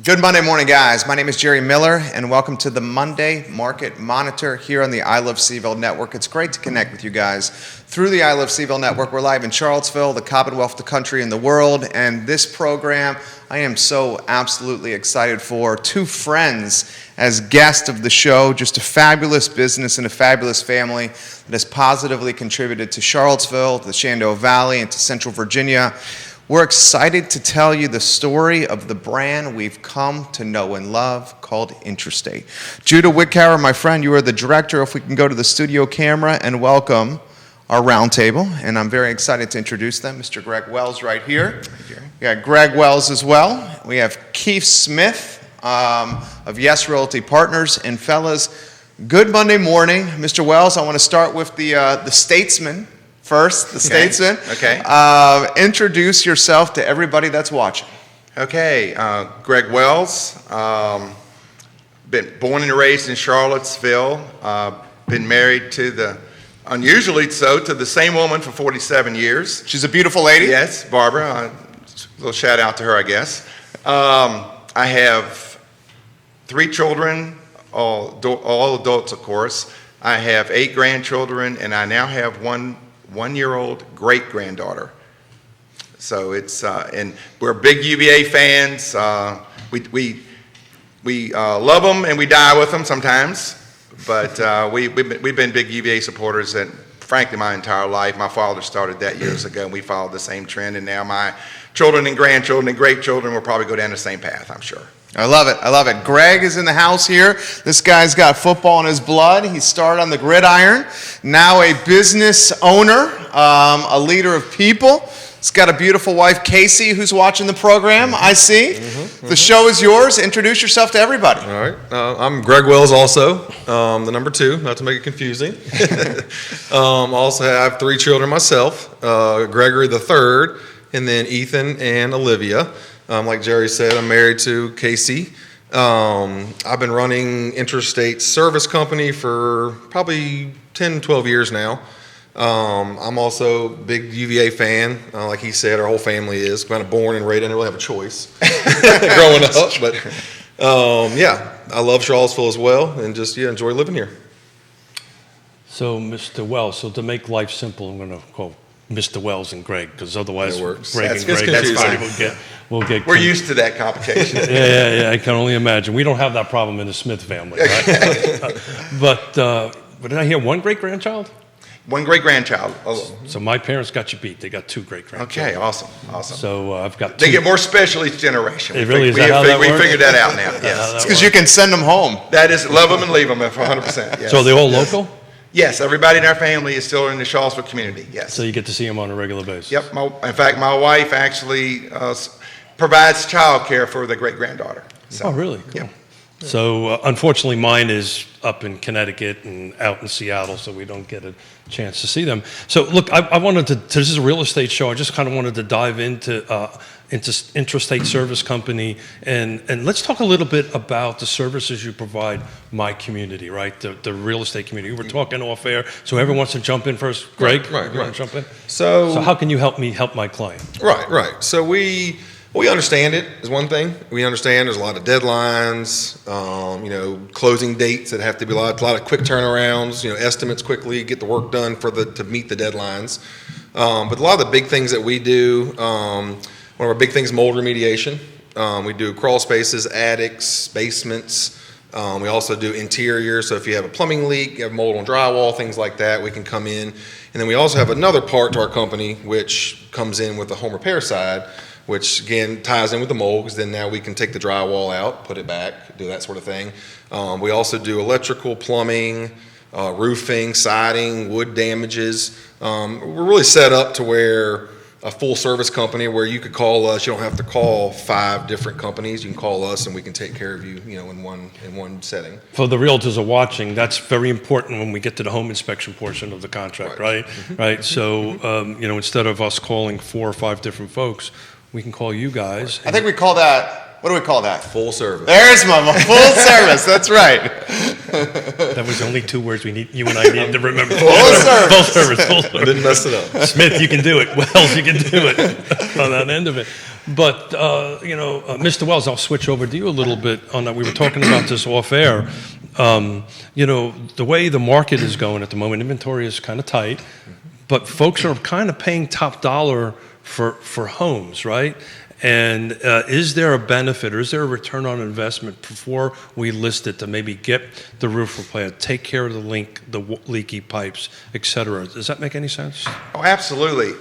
Good Monday morning, guys. My name is Jerry Miller, and welcome to the Monday Market Monitor here on the I Love CVille Network. It's great to connect with you guys through the I Love CVille Network. We're live in Charlottesville, the Commonwealth, the country, and the world. And this program, I am so absolutely excited for. Two friends as guests of the show, just a fabulous business and a fabulous family that has positively contributed to Charlottesville, to the Shenandoah Valley, and to Central Virginia. We're excited to tell you the story of the brand we've come to know and love called Intrastate. Judah Wickower, my friend, you are the director. If we can go to the studio camera and welcome our roundtable. And I'm very excited to introduce them. Mr. Greg Wells right here. We got Greg Wells as well. We have Keith Smith of Yes Realty Partners. And fellas, good Monday morning. Mr. Wells, I want to start with the statesman. First, the statesman. Okay. Introduce yourself to everybody that's watching. Okay. Greg Wells. Been born and raised in Charlottesville. Been married to unusually so, to the same woman for 47 years. She's a beautiful lady. Yes, Barbara. A little shout out to her, I guess. I have 3 children, all adults, of course. I have 8 grandchildren, and I now have one-year-old great-granddaughter. So it's and we're big UVA fans. We love them and we die with them sometimes, but we've been big UVA supporters, and frankly my entire life. My father started that years ago, and we followed the same trend, and now my children and grandchildren and great-children will probably go down the same path, I'm sure. I love it. I love it. Greg is in the house here. This guy's got football in his blood. He started on the gridiron. Now a business owner, a leader of people. He's got a beautiful wife, Casey, who's watching the program, I see. The show is yours. Introduce yourself to everybody. All right. I'm Greg Wells also, the number 2, not to make it confusing. Also have 3 children myself, Gregory the third, and then Ethan and Olivia. Like Jerry said, I'm married to Casey. I've been running Intrastate Service Company for probably 10, 12 years now. I'm also a big UVA fan. Like he said, our whole family is. Kind of born and raised, I didn't really have a choice growing up. But I love Charlottesville as well, and just enjoy living here. So, Mr. Wells, to make life simple, I'm going to call Mr. Wells and Greg, because otherwise Greg that's and Greg, fine. we'll get We're used to that complication. yeah, I can only imagine. We don't have that problem in the Smith family, right? But did I hear one great-grandchild? One great-grandchild. So my parents got you beat. They got 2 great-grandchildren. Okay, awesome. So I've got 2. They get more special each generation. It really is that how that works? We figured that out now, yes. It's because you can send them home. That is, love them and leave them 100%, yes. So are they all local? Yes, everybody in our family is still in the Charlottesville community, yes. So you get to see them on a regular basis? Yep. In fact, my wife actually provides child care for the great-granddaughter. So, Oh, really? Cool. Yeah. So unfortunately, mine is up in Connecticut and out in Seattle, so we don't get a chance to see them. So look, I wanted to, this is a real estate show. I just kind of wanted to dive into Intrastate Service Company, and let's talk a little bit about the services you provide my community, right? The real estate community. We're talking off air, so whoever wants to jump in first. Greg, Right. you want to jump in? So how can you help me help my client? Right. So we understand it is one thing. We understand there's a lot of deadlines, closing dates that have to be a lot of quick turnarounds, estimates quickly, get the work done to meet the deadlines. But a lot of the big things that we do, one of our big things is mold remediation. We do crawl spaces, attics, basements. We also do interior. So if you have a plumbing leak, you have mold on drywall, things like that, we can come in. And then we also have another part to our company which comes in with the home repair side, which again ties in with the mold, because then now we can take the drywall out, put it back, do that sort of thing. We also do electrical, plumbing, roofing, siding, wood damages. We're really set up to where a full service company where you could call us. You don't have to call 5 different companies. You can call us and we can take care of you, in one setting. For the realtors are watching, that's very important when we get to the home inspection portion of the contract, right? Right. So, instead of us calling 4 or 5 different folks, we can call you guys. I think we call that, what do we call that? Full service. There's my full service. That's right. That was only 2 words you and I needed to remember. Full service. Full service. Didn't mess it up. Smith, you can do it. Wells, you can do it on that end of it. But, Mr. Wells, I'll switch over to you a little bit on that. We were talking about this off air. The way the market is going at the moment, inventory is kind of tight, but folks are kind of paying top dollar for homes, right? And is there a benefit or is there a return on investment before we list it to maybe get the roof repaired, take care of the leaky pipes, et cetera? Does that make any sense? Oh, absolutely.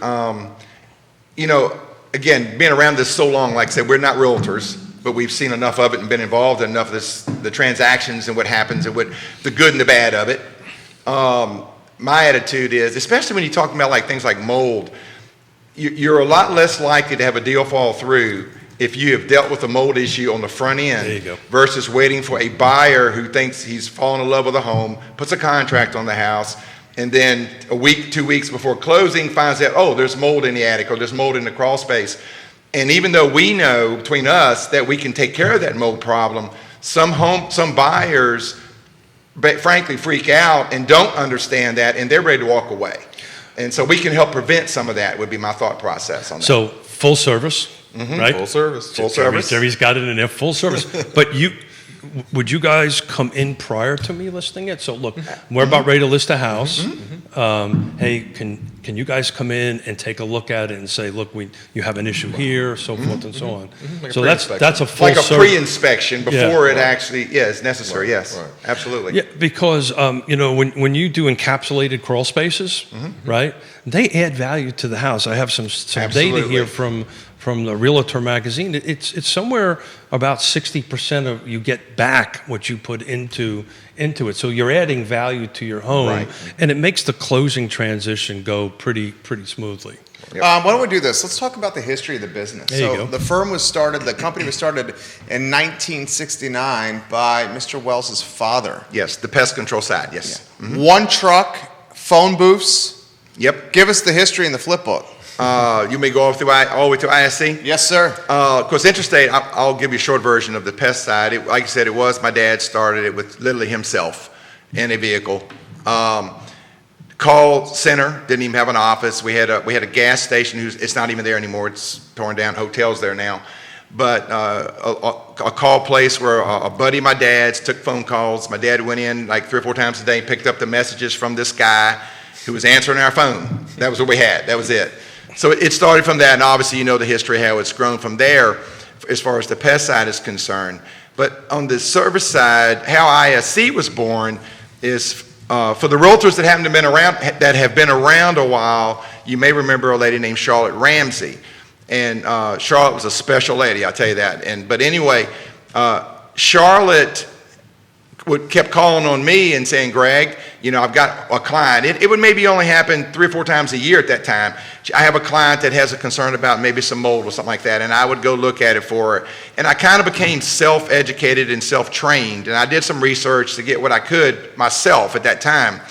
Again, being around this so long, like I said, we're not realtors, but we've seen enough of it and been involved in enough of the transactions and what happens and what the good and the bad of it. My attitude is, especially when you're talking about like things like mold, you're a lot less likely to have a deal fall through if you have dealt with the mold issue on the front end There you go. versus waiting for a buyer who thinks he's fallen in love with a home, puts a contract on the house, and then a week, 2 weeks before closing finds out, oh, there's mold in the attic or there's mold in the crawl space. And even though we know between us that we can take care of that mold problem, some buyers frankly freak out and don't understand that, and they're ready to walk away. And so we can help prevent some of that would be my thought process on that. So full service, right? Full service. Full service. Jerry's got it in there, full service. But would you guys come in prior to me listing it? So look, we're about ready to list a house. Hey, can you guys come in and take a look at it and say, look, you have an issue here, so forth and so on. Like a So that's a full Like a service. pre-inspection before it actually is necessary, yes, right. absolutely. Yeah, because when you do encapsulated crawl spaces, right? They add value to the house. I have some data Absolutely. here from the Realtor magazine. It's somewhere about 60% of you get back what you put into it. So you're adding value to your home, Right. and it makes the closing transition go pretty smoothly. Why don't we do this? Let's talk about the history of the business. There you So go. the company was started in 1969 by Mr. Wells's father. Yes, the pest control side, yes. One truck, phone booths. Yep. Give us the history in the flip book. You may go all the way to ISC? Yes, sir. Of course, Intrastate, I'll give you a short version of the pest side. Like I said, it was my dad started it with literally himself in a vehicle. Call center, didn't even have an office. We had a gas station it's not even there anymore. It's torn down. Hotel's there now. But a call place where a buddy of my dad's took phone calls. My dad went in like 3 or 4 times a day, picked up the messages from this guy who was answering our phone. That was what we had. That was it. So it started from that, and obviously you know the history, how it's grown from there as far as the pest side is concerned. But on the service side, how ISC was born is for the realtors that have been around a while, you may remember a lady named Charlotte Ramsey. And Charlotte was a special lady, I'll tell you that. But anyway, Charlotte kept calling on me and saying, Greg, I've got a client. It would maybe only happen 3 or 4 times a year at that time. I have a client that has a concern about maybe some mold or something like that, and I would go look at it for her. And I kind of became self-educated and self-trained, and I did some research to get what I could myself at that time.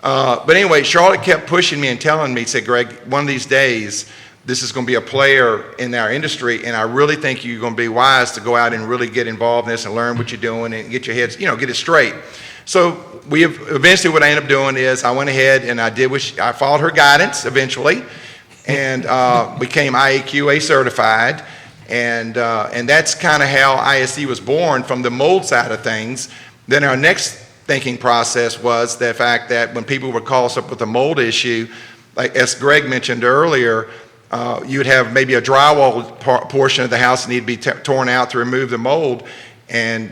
But anyway, Charlotte kept pushing me and telling me, said, Greg, one of these days, this is going to be a player in our industry, and I really think you're going to be wise to go out and really get involved in this and learn what you're doing and get your heads, get it straight. So eventually what I ended up doing is I went ahead and I followed her guidance eventually, and became IAQA certified, and that's kind of how ISC was born from the mold side of things. Then our next thinking process was the fact that when people would call us up with a mold issue, like as Greg mentioned earlier, you would have maybe a drywall portion of the house that need to be torn out to remove the mold, and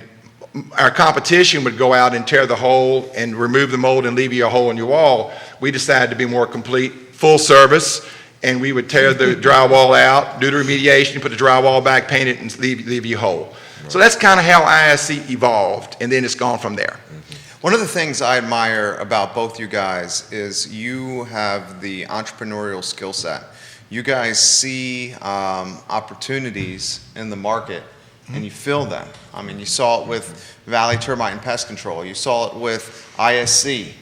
our competition would go out and tear the hole and remove the mold and leave you a hole in your wall. We decided to be more complete, full service, and we would tear the drywall out, do the remediation, put the drywall back, paint it, and leave you whole. Right. So that's kind of how ISC evolved, and then it's gone from there. One of the things I admire about both you guys is you have the entrepreneurial skill set. You guys see opportunities in the market and you fill them. I mean, you saw it with Valley Termite and Pest Control. You saw it with ISC.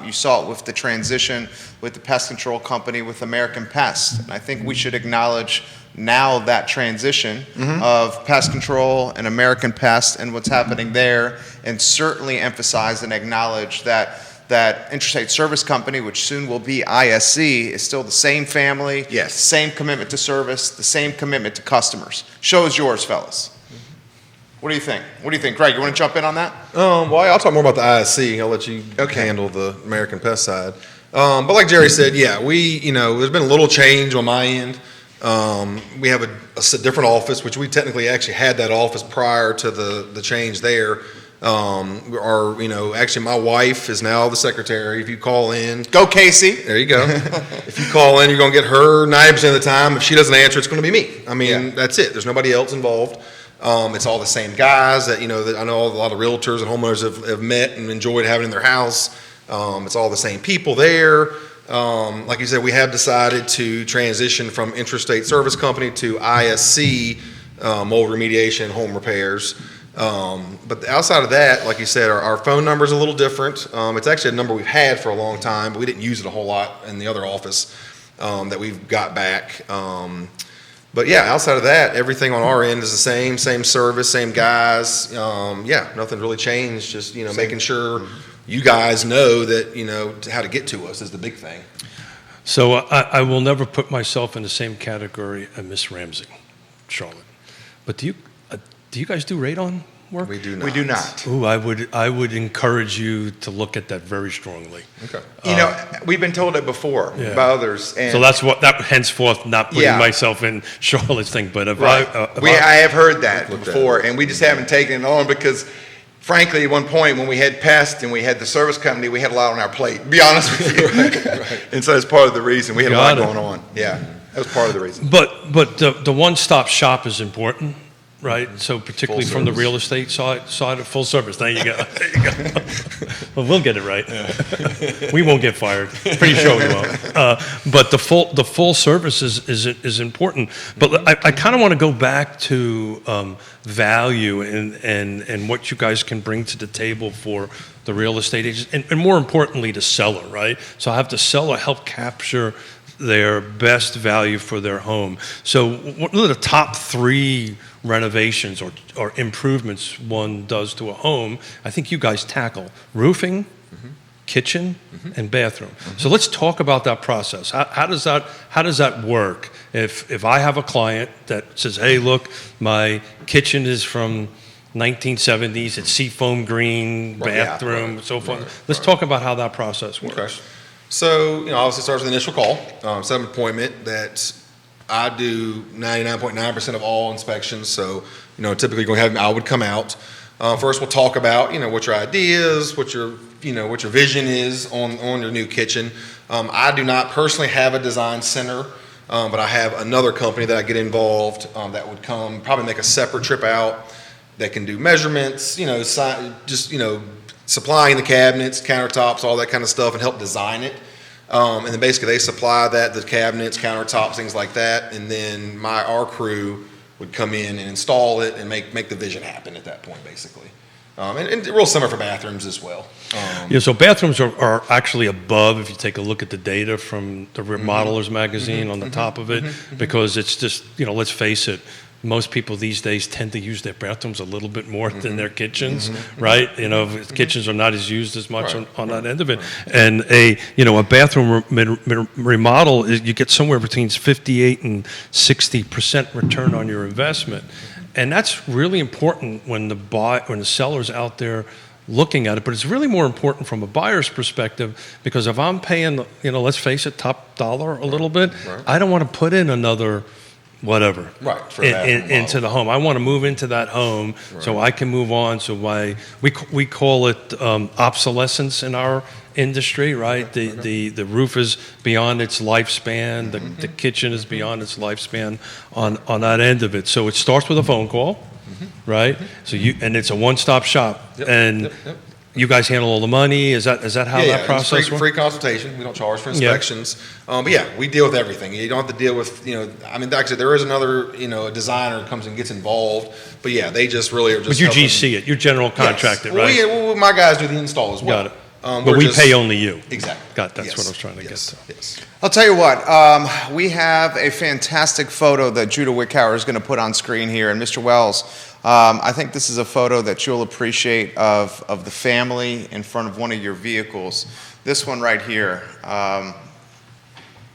You saw it with the transition with the pest control company with American Pest. And I think we should acknowledge now that transition of pest control and American Pest and what's happening there, and certainly emphasize and acknowledge that that Intrastate Service Company, which soon will be ISC, is still the same family. Yes. Same commitment to service, the same commitment to customers. Show is yours, fellas. What do you think? What do you think? Greg, you want to jump in on that? Well, I'll talk more about the ISC. I'll let you handle the American Pest side. But like Jerry said, yeah, there's been a little change on my end. We have a different office, which we technically actually had that office prior to the change there. Actually my wife is now the secretary. If you call in. Go Casey. There you go. If you call in, you're going to get her 90% of the time. If she doesn't answer, it's going to be me. I mean, That's it. There's nobody else involved. It's all the same guys that I know a lot of realtors and homeowners have met and enjoyed having in their house. It's all the same people there. Like you said, we have decided to transition from Intrastate Service Company to ISC, mold remediation and home repairs. But outside of that, like you said, our phone number is a little different. It's actually a number we've had for a long time, but we didn't use it a whole lot in the other office that we've got back. But yeah, outside of that, everything on our end is the same service, same guys. Nothing really changed. Just making sure you guys know that how to get to us is the big thing. So I will never put myself in the same category as Miss Ramsey, Charlotte. But do you guys do radon work? We do not. We do not. Ooh, I would encourage you to look at that very strongly. Okay. We've been told it before by others. And So that's henceforth not putting myself in Charlotte's thing. But if right. I have heard that Looked at before, and we just haven't taken it on because, frankly, at one point when we had pests and we had the service company, we had a lot on our plate, to be honest with you. Right. And so that's part of the reason. We had a lot Got it. going on. Yeah, that was part of the reason. But the one-stop shop is important, right? So particularly Full from the service. real estate side of full service. There you go. There you go. Well, we'll get it right. We won't get fired. Pretty sure we won't. But the full service is important. But I kind of want to go back to value and what you guys can bring to the table for the real estate agents, and more importantly, the seller, right? So have the seller help capture their best value for their home. So what are the top 3 renovations or improvements one does to a home? I think you guys tackle roofing, kitchen, and bathroom. So let's talk about that process. How does that work? If I have a client that says, hey, look, my kitchen is from 1970s, it's seafoam green, bathroom, so forth. Let's talk about how that process works. Okay. So, obviously it starts with the initial call, set an appointment that I do 99.9% of all inspections. So, typically I would come out. First we'll talk about, what your ideas, what your vision is on your new kitchen. I do not personally have a design center, but I have another company that I get involved that would probably make a separate trip out that can do measurements, supplying the cabinets, countertops, all that kind of stuff, and help design it. And then basically they supply the cabinets, countertops, things like that, and then our crew would come in and install it and make the vision happen at that point, basically. And real similar for bathrooms as well. So bathrooms are actually above, if you take a look at the data from the Remodelers magazine on the top of it, because it's just, let's face it, most people these days tend to use their bathrooms a little bit more than their kitchens, right? Kitchens are not as used as much on that end of it. And a bathroom remodel, you get somewhere between 58 and 60% return on your investment. And that's really important when the seller's out there looking at it, but it's really more important from a buyer's perspective, because if I'm paying, let's face it, top dollar a little bit, I don't want to put in another whatever for into the home. I want to move into that home so I can move on. So we call it obsolescence in our industry, right? The roof is beyond its lifespan. The kitchen is beyond its lifespan on that end of it. So it starts with a phone call, right? So and it's a one-stop shop, and you guys handle all the money. Is that how that process works? Free consultation. We don't charge for inspections. But we deal with everything. You don't have to deal with, like I said, there is another, a designer that comes and gets involved. But they just really are just. But you GC it. You're general contractor, right? Well, my guys do the install as well. Got it. But we pay only you. Exactly. That's Yes. what I was trying to get Yes. to. Yes. I'll tell you what, we have a fantastic photo that Judah Wickhauer is going to put on screen here. And Mr. Wells, I think this is a photo that you'll appreciate of the family in front of one of your vehicles. This one right here.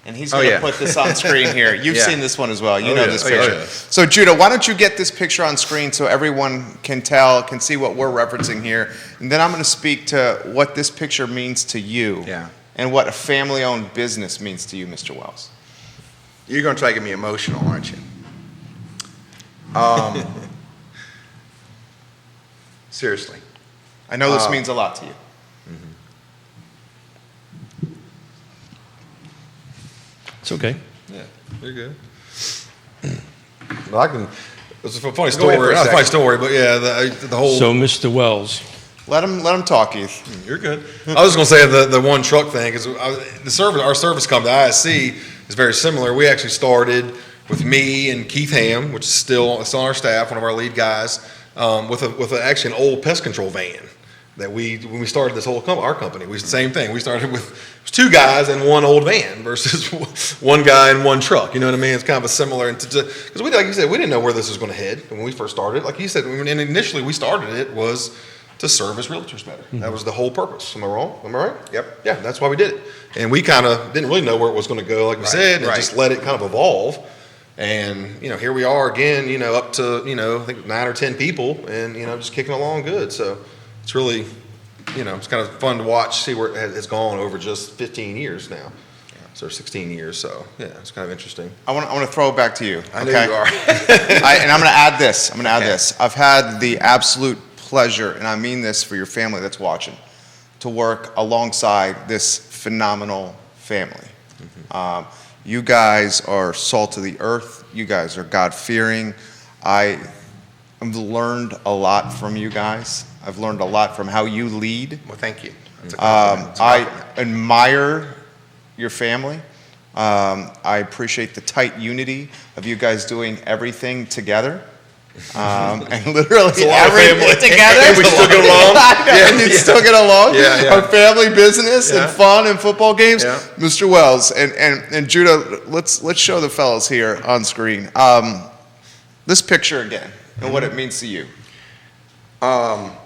And he's going to put this on screen here. You've seen this one as well. You know this picture. yeah. So Judah, why don't you get this picture on screen so everyone can see what we're referencing here. And then I'm going to speak to what this picture means to you. Yeah. And what a family-owned business means to you, Mr. Wells. You're going to try to get me emotional, aren't you? Seriously. I know this means a lot to you. It's okay. Yeah, you're good. Well, I can. It's a funny Go story. ahead for a Not a funny second. story, but yeah, the whole. So, Mr. Wells, Let him talk, Keith. You're good. I was going to say the one truck thing because our service company, the ISC, is very similar. We actually started with me and Keith Ham, which is still on our staff, one of our lead guys, with actually an old pest control van that when we started this whole our company, same thing. We started with two guys and one old van versus one guy and one truck. You know what I mean? It's kind of a similar because like you said, we didn't know where this was going to head when we first started. Like you said, and initially we started it was to service realtors better. Mm-hmm. That was the whole purpose. Am I wrong? Am I right? Yep. Yeah, that's why we did it. And we kind of didn't really know where it was going to go, like we said, and just let it kind of evolve. And, here we are again, up to, I think 9 or 10 people and, just kicking along good. So it's really, it's kind of fun to watch, see where it has gone over just 15 years now. So 16 years. So, yeah, it's kind of interesting. I want to throw it back to you. I know okay? you are. And I'm going to add this. I've had the absolute pleasure, and I mean this for your family that's watching, to work alongside this phenomenal family. Mm-hmm. You guys are salt of the earth. You guys are God-fearing. I've learned a lot from you guys. I've learned a lot from how you lead. Well, thank you. That's a compliment. I admire your family. I appreciate the tight unity of you guys doing everything together. And literally everything together. And we still get along. And you still get along. Yeah. Our family business and fun and football games. Yeah. Mr. Wells and Judah, let's show the fellas here on screen. This picture again and what it means to you. I'll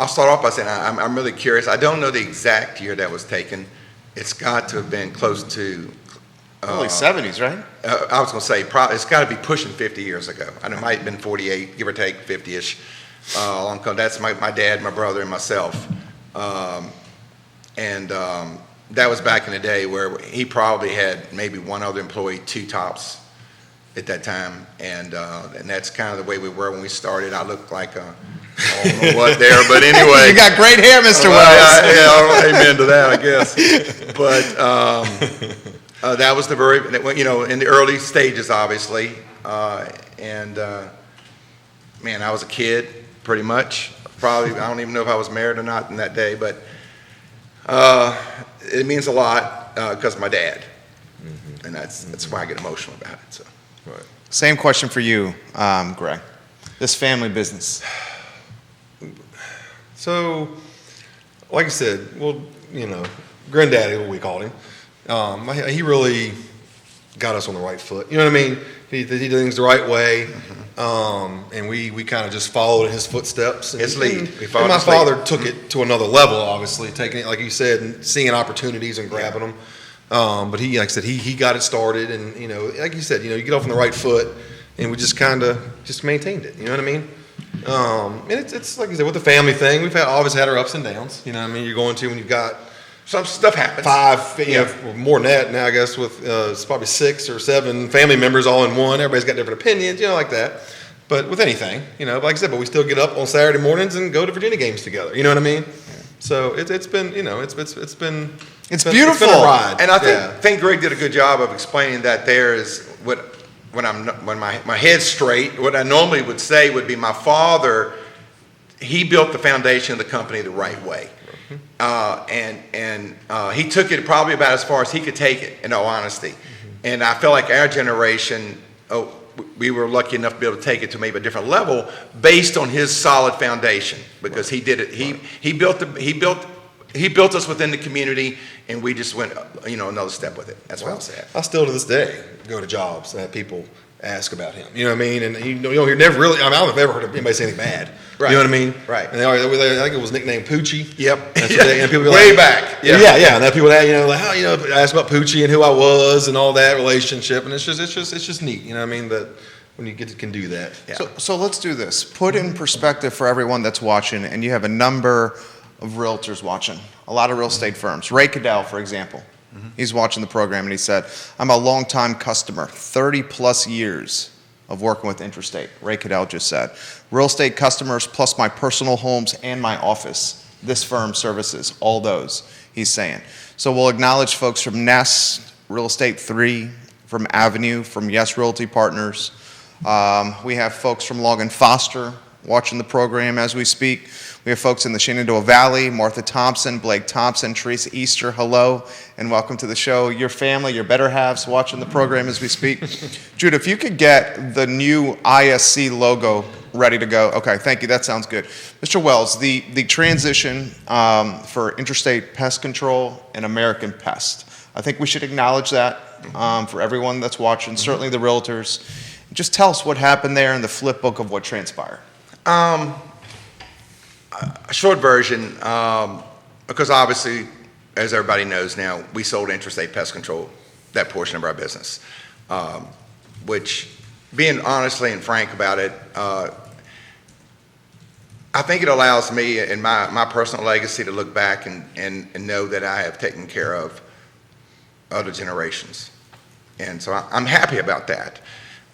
start off by saying I'm really curious. I don't know the exact year that was taken. It's got to have been close to Early 70s, right? I was going to say, it's got to be pushing 50 years ago. And it might have been 48, give or take 50-ish. That's my dad, my brother, and myself. That was back in the day where he probably had maybe one other employee, two tops at that time. And that's kind of the way we were when we started. I looked like I don't know what there, but anyway. You got great hair, Mr. Wells. Yeah, amen to that, I guess. But that was in the early stages, obviously. Man, I was a kid, pretty much. Probably, I don't even know if I was married or not in that day, but it means a lot because of my dad. Mm-hmm. And that's why I get emotional about it. So. Right. Same question for you, Greg. This family business. So, like I said, Granddaddy, what we called him, he really got us on the right foot. You know what I mean? He did things the right way, and we kind of just followed in his footsteps. His lead. And my father took it to another level, obviously, taking it, like you said, and seeing opportunities and grabbing them. But he, like I said, he got it started, and, like you said, you get off on the right foot, and we just kind of just maintained it. You know what I mean? And it's like you said, with the family thing, we've always had our ups and downs. You know what I mean? You're going to when you've got some stuff happens. 5, more than that now, I guess, with it's probably 6 or 7 family members all in one. Everybody's got different opinions, like that. But with anything, like I said, but we still get up on Saturday mornings and go to Virginia games together. You know what I mean? So it's been, it's been beautiful. It's been a ride. And I think Greg did a good job of explaining that there is when my head's straight, what I normally would say would be my father, he built the foundation of the company the right way. He took it probably about as far as he could take it, in all honesty. Mm-hmm. And I feel like our generation, we were lucky enough to be able to take it to maybe a different level based on his solid foundation, because he did it. He built he built us within the community, and we just went, another step with it. That's what I'll say. I still to this day go to jobs that people ask about him. You know what I mean? And you're never really. I mean, I don't have ever heard anybody say anything bad. Right. You know what I mean? Right. And I think it was nicknamed Poochie. Yep. That's what and people be Way like, back. Yeah. And then people ask about Poochie and who I was and all that relationship, and it's just neat. You know what I mean? That when you can do that. Yeah. So let's do this. Put in perspective for everyone that's watching, and you have a number of realtors watching, a lot of real estate firms. Ray Cadell, for example, he's watching the program, and he said, I'm a longtime customer, 30 plus years of working with Intrastate. Ray Cadell just said, real estate customers plus my personal homes and my office. This firm services all those, he's saying. So we'll acknowledge folks from Nest, Real Estate 3, from Avenue, from Yes Realty Partners. We have folks from Long and Foster watching the program as we speak. We have folks in the Shenandoah Valley, Martha Thompson, Blake Thompson, Teresa Easter, hello, and welcome to the show. Your family, your better halves watching the program as we speak. Jude, if you could get the new ISC logo ready to go. Okay, thank you, that sounds good. Mr. Wells, the transition for Interstate Pest Control and American Pest, I think we should acknowledge that for everyone that's watching, certainly the realtors. Just tell us what happened there in the flip book of what transpired. A short version, because obviously, as everybody knows now, we sold Intrastate Pest Control, that portion of our business, which, being honestly and frank about it, I think it allows me and my personal legacy to look back and know that I have taken care of other generations. And so I'm happy about that.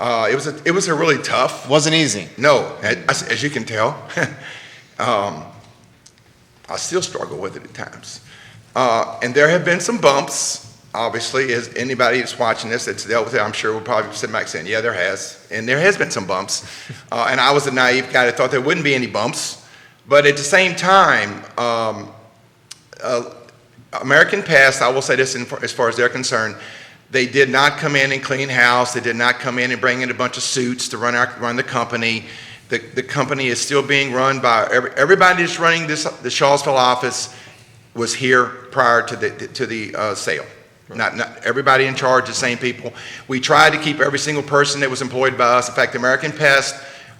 It was a really tough. Wasn't easy. No, as you can tell. I still struggle with it at times. And there have been some bumps, obviously, as anybody that's watching this that's dealt with it, I'm sure will probably sit back saying, yeah, there has. And there has been some bumps. And I was a naive guy that thought there wouldn't be any bumps. But at the same time, American Pest, I will say this as far as they're concerned, they did not come in and clean house. They did not come in and bring in a bunch of suits to run the company. The company is still being run by everybody that's running the Shawsville office was here prior to the sale. Right. Not everybody in charge, the same people. We tried to keep every single person that was employed by us. In fact, American Pest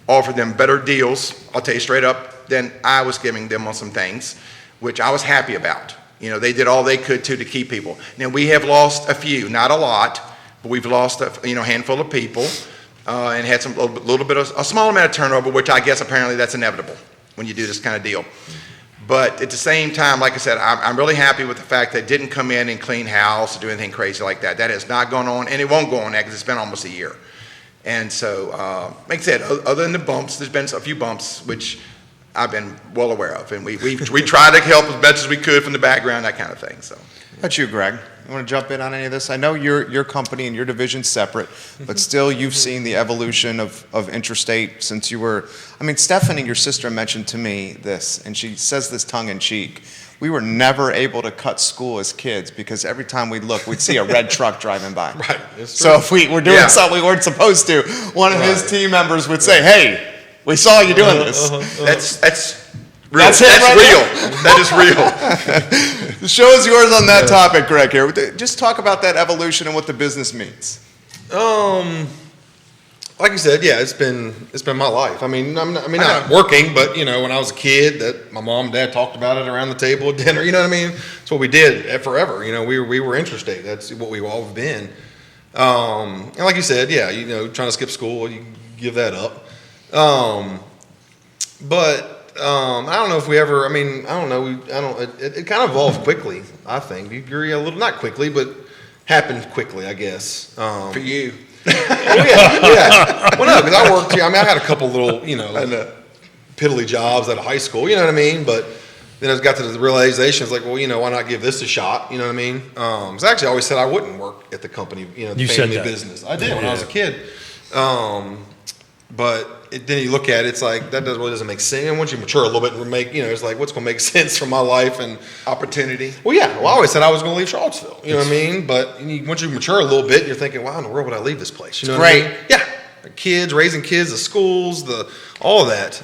offered them better deals, I'll tell you straight up, than I was giving them on some things, which I was happy about. They did all they could to keep people. Now, we have lost a few, not a lot, but we've lost a handful of people. And had a small amount of turnover, which I guess apparently that's inevitable when you do this kind of deal. But at the same time, like I said, I'm really happy with the fact that it didn't come in and clean house or do anything crazy like that. That has not gone on, and it won't go on because it's been almost a year. And so, like I said, other than the bumps, there's been a few bumps, which I've been well aware of. And we tried to help as best as we could from the background, that kind of thing. So. How about you, Greg? You want to jump in on any of this? I know your company and your division's separate, but still you've seen the evolution of Intrastate since you were, Stephanie, your sister, mentioned to me this, and she says this tongue in cheek. We were never able to cut school as kids because every time we'd look, we'd see a red truck driving by. Right. So if we were doing something we weren't supposed to, one of his team members would say, hey, we saw you doing this. That's real. That's real. That is real. The show is yours on that topic, Greg, here. Just talk about that evolution and what the business means. Like you said, yeah, it's been my life. I'm not working, but when I was a kid, that my mom and dad talked about it around the table at dinner. You know what I mean? It's what we did forever. We were Intrastate. That's what we've all been. And like you said, yeah, trying to skip school, you give that up. But I don't know if we ever. It kind of evolved quickly. I think you agree a little, not quickly, but happened quickly, I guess. For you. Yeah. Well, no, because I worked here. I had a couple little, piddly jobs out of high school. You know what I mean? But then I got to the realization, it's like, well, why not give this a shot? You know what I mean? Because I actually always said I wouldn't work at the company, the family business. I did when I was a kid. But then you look at it, it's like that really doesn't make sense. And once you mature a little bit and make, it's like what's going to make sense for my life and opportunity. Well, yeah. Well, I always said I was going to leave Charlottesville. You know what I mean? But once you mature a little bit, you're thinking, why in the world would I leave this place? You know Great. What I mean? Yeah. The kids, raising kids, the schools, all of that.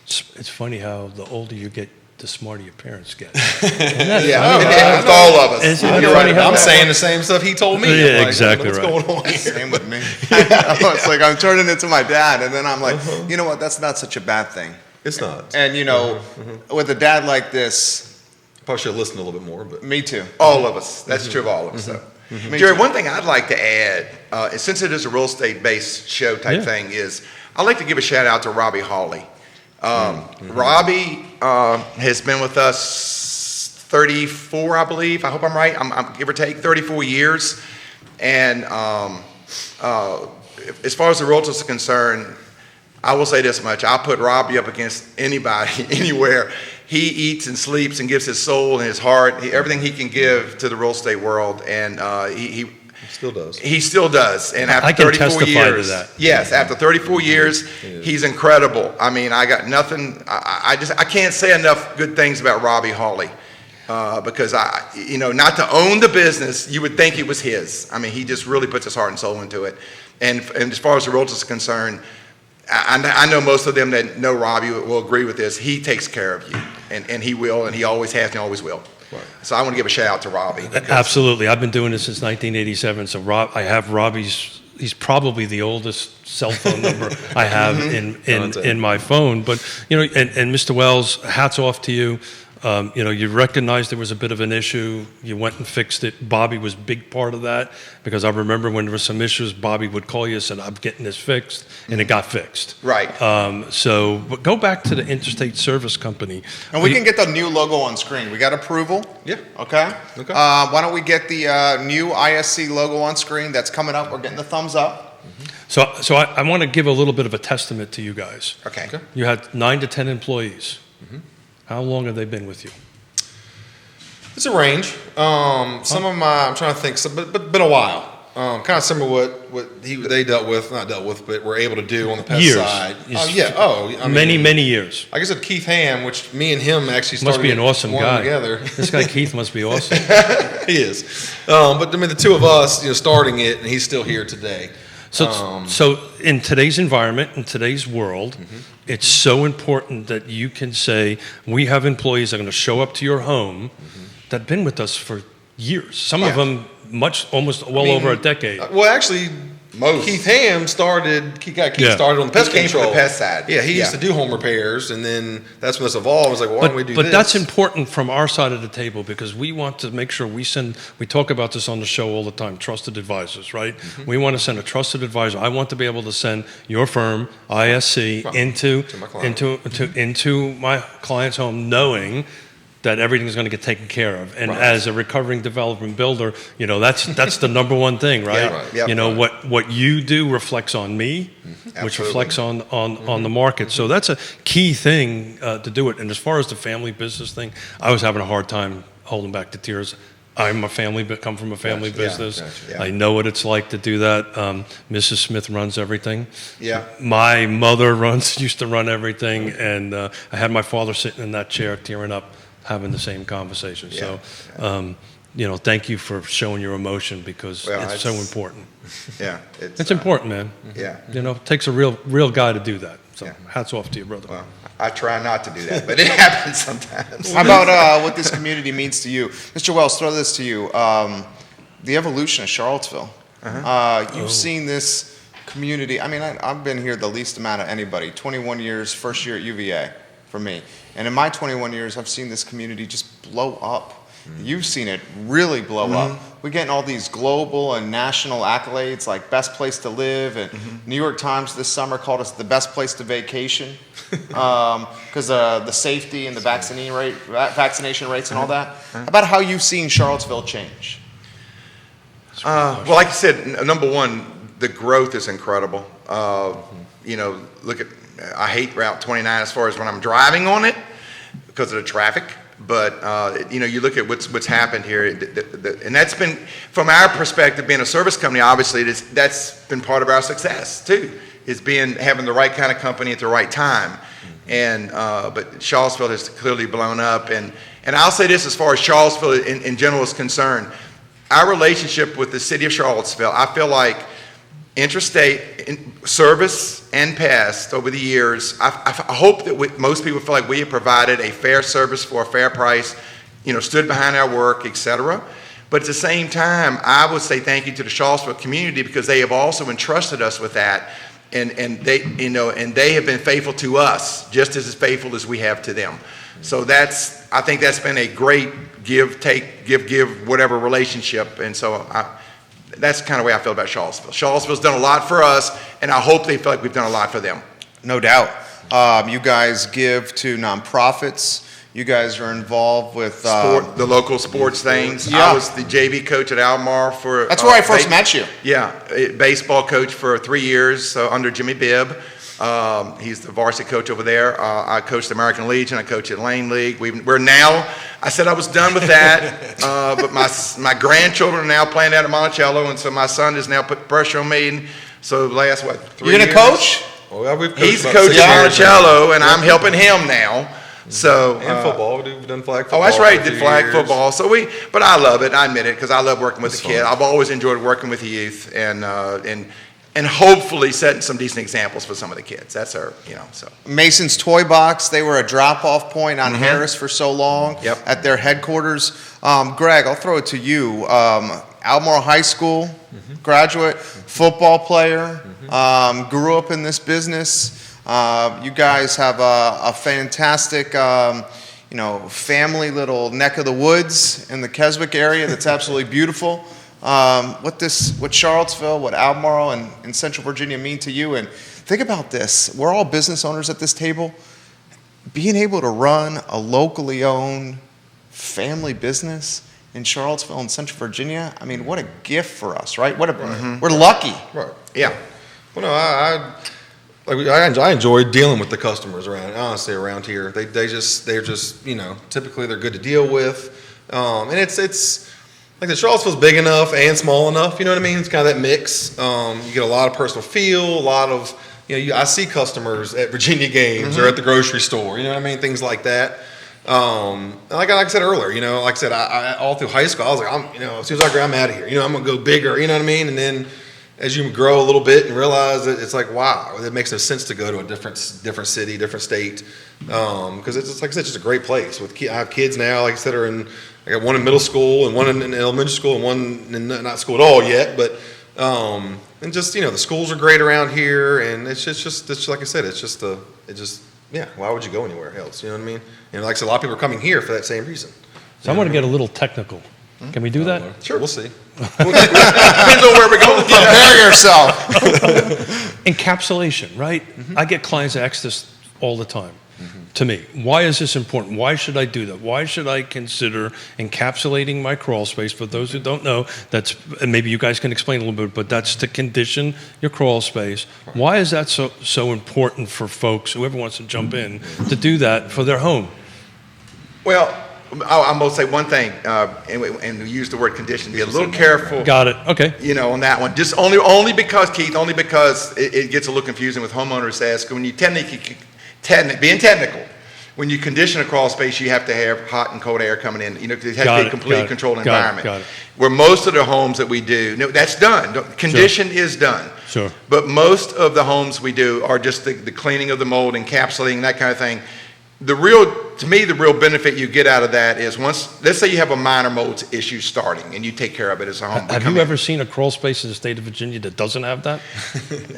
It's funny how the older you get, the smarter your parents get. Yeah, it's all of us. Isn't it You're funny right how I'm about that. saying the same stuff he told me. Yeah, I'm like, exactly what's right. going on here? Same with me. It's like I'm turning into my dad, and then I'm like, you know what? That's not such a bad thing. It's not. And you know, with a dad like this, Probably should have listened a little bit more, but me too. All of us. That's true of all of us, though. Me Jerry, too. one thing I'd like to add, since it is a real estate-based show type Yeah. thing, is I'd like to give a shout out to Robbie Hawley. Robbie has been with us 34, I believe. I hope I'm right. I'm give or take 34 years. And as far as the Realtors are concerned, I will say this much. I'll put Robbie up against anybody, anywhere. He eats and sleeps and gives his soul and his heart, everything he can give to the real estate world. And he still does. he still does. And after I can 34 testify to years, that. yes, after 34 years, he's incredible. I mean, I got nothing. I can't say enough good things about Robbie Hawley. Because not to own the business, you would think it was his. I mean, he just really puts his heart and soul into it. And as far as the Realtors are concerned, I know most of them that know Robbie will agree with this. He takes care of you, and he will, and he always has and always will. Right. So I want to give a shout out to Robbie. Absolutely. I've been doing this since 1987. So I have Robbie's. He's probably the oldest cell phone number I have in my phone. But and Mr. Wells, hats off to you. You recognized there was a bit of an issue. You went and fixed it. Bobby was a big part of that because I remember when there were some issues, Bobby would call you and said, I'm getting this fixed, and it got fixed. Right. But go back to the Intrastate Service Company. And we can get the new logo on screen. We got approval. Yeah. Okay. Okay. Why don't we get the new ISC logo on screen? That's coming up. We're getting the thumbs up. So I want to give a little bit of a testament to you guys. Okay. You had 9 to 10 employees. How long have they been with you? it's a range. Some of my, I'm trying to think, but been a while. Kind of similar to what they not dealt with, but were able to do on the pest Years. side. Yes. I mean, Many years. Like I said, Keith Ham, which me and him actually started. Must be an awesome one guy. together. This guy Keith must be awesome. He is. But I mean, the two of us, starting it, and he's still here today. So in today's environment, in today's world, it's so important that you can say, we have employees that are going to show up to your home that have been with us for years. Some of them almost over a decade. Well, actually, Most. Keith Ham started. Keith Yeah. started on the pest He came from control. the pest side. Yeah, he used Yeah. to do home repairs, and then that's when this evolved. I was like, well, why don't we do But this? that's important from our side of the table because we want to make sure we talk about this on the show all the time, trusted advisors, right? We want to send a trusted advisor. I want to be able to send your firm, ISC, into my client. into my client's home knowing that everything's going to get taken care of. And as a recovering development builder, that's the number one thing, right? Yeah, right. Yep. What you do reflects on me, which Absolutely. reflects on the market. So that's a key thing to do it. And as far as the family business thing, I was having a hard time holding back the tears. I'm come from a family business. Gotcha, yeah. I know what it's like to do that. Mrs. Smith runs everything. Yeah. My mother used to run everything, and I had my father sitting in that chair tearing up, having the same conversation. Yeah. So, thank you for showing your emotion because Well, it's so important. Yeah. It's important, man. Yeah. It takes a real guy to do that. So Yeah. hats off to you, brother. Well, I try not to do that, but it happens sometimes. How about what this community means to you? Mr. Wells, throw this to you. The evolution of Charlottesville. You've seen this community. I mean, I've been here the least amount of anybody. 21 years, first year at UVA for me. And in my 21 years, I've seen this community just blow up. You've seen it really blow up. We're getting all these global and national accolades like best place to live, and New York Times this summer called us the best place to vacation because the safety and the vaccination rates and all that. How about how you've seen Charlottesville change? Well, like I said, number one, the growth is incredible. Look at, I hate Route 29 as far as when I'm driving on it because of the traffic. But, you look at what's happened here, and that's been, from our perspective, being a service company, obviously, that's been part of our success, too, is having the right kind of company at the right time. And, but Charlottesville has clearly blown up. And I'll say this as far as Charlottesville in general is concerned. Our relationship with the city of Charlottesville, I feel like Intrastate service and past over the years, I hope that most people feel like we have provided a fair service for a fair price, stood behind our work, etc. But at the same time, I would say thank you to the Charlottesville community because they have also entrusted us with that, and they have been faithful to us just as faithful as we have to them. So I think that's been a great give, take, give, whatever relationship, and so that's kind of the way I feel about Charlottesville. Charlottesville's done a lot for us, and I hope they feel like we've done a lot for them. No doubt. You guys give to nonprofits. You guys are involved with the local sports things. Yeah. I was the JV coach at Almar for. That's where I first met you. Yeah, baseball coach for 3 years under Jimmy Bibb. He's the varsity coach over there. I coached the American Legion. I coach at Lane League. We're now. I said I was done with that, but my grandchildren are now playing out at Monticello, and so my son has now put pressure on me. And so the last 3 years. You're gonna coach? Well, we've coached He's about coaching 6 years Monticello, and I'm helping him now. So and football. We've done flag football. Oh, that's right. for a Did few flag years. football. But I love it. I admit it because I love working with the kid. fun. I've always enjoyed working with the youth and hopefully setting some decent examples for some of the kids. That's our, so. Mason's Toy Box, they were a drop-off point on Harris for so long at their headquarters. Greg, I'll throw it to you. Almar High School graduate, football player, grew up in this business. You guys have a fantastic, family little neck of the woods in the Keswick area that's absolutely beautiful. What Charlottesville, what Albemarle and Central Virginia mean to you. And think about this. We're all business owners at this table. Being able to run a locally owned family business in Charlottesville and Central Virginia, I mean, what a gift for us, right? We're lucky. Right. Yeah. Well, no, I enjoy dealing with the customers around here. They're just typically they're good to deal with, and it's like the Charlottesville's big enough and small enough. You know what I mean? It's kind of that mix. You get a lot of personal feel, a lot of I see customers at Virginia games or at the grocery store. You know what I mean? Things like that. Like I said earlier, like I said, I all through high school, I was like, as soon as I'm out of here, I'm gonna go bigger. You know what I mean? And then as you grow a little bit and realize that it's like, wow, it makes no sense to go to a different city, different state, because it's like I said, it's just a great place. I have kids now, like I said, I got one in middle school and one in elementary school and one in not school at all yet, but and just the schools are great around here, and it's just like I said, why would you go anywhere else? You know what I mean? And like I said, a lot of people are coming here for that same reason. So I want to get a little technical. Can we do that? Sure, we'll see. Depends on where we're going. Prepare yourself. Encapsulation, right? I get clients ask this all the time to me. Why is this important? Why should I do that? Why should I consider encapsulating my crawl space? For those who don't know, and maybe you guys can explain a little bit, but that's to condition your crawl space. Why is that so important for folks, whoever wants to jump in, to do that for their home? Well, I'm going to say one thing, and we use the word condition. Be a little careful. Got it. Okay. On that one. Just only because, Keith, it gets a little confusing with homeowners ask when you being technical. When you condition a crawl space, you have to have hot and cold air coming in. It has to be a completely controlled environment. Got it. Where most of the homes that we do, that's done. Condition is done. Sure. But most of the homes we do are just the cleaning of the mold, encapsulating, that kind of thing. The real benefit you get out of that is let's say you have a minor mold issue starting and you take care of it as a home. Have you ever seen a crawl space in the state of Virginia that doesn't have that?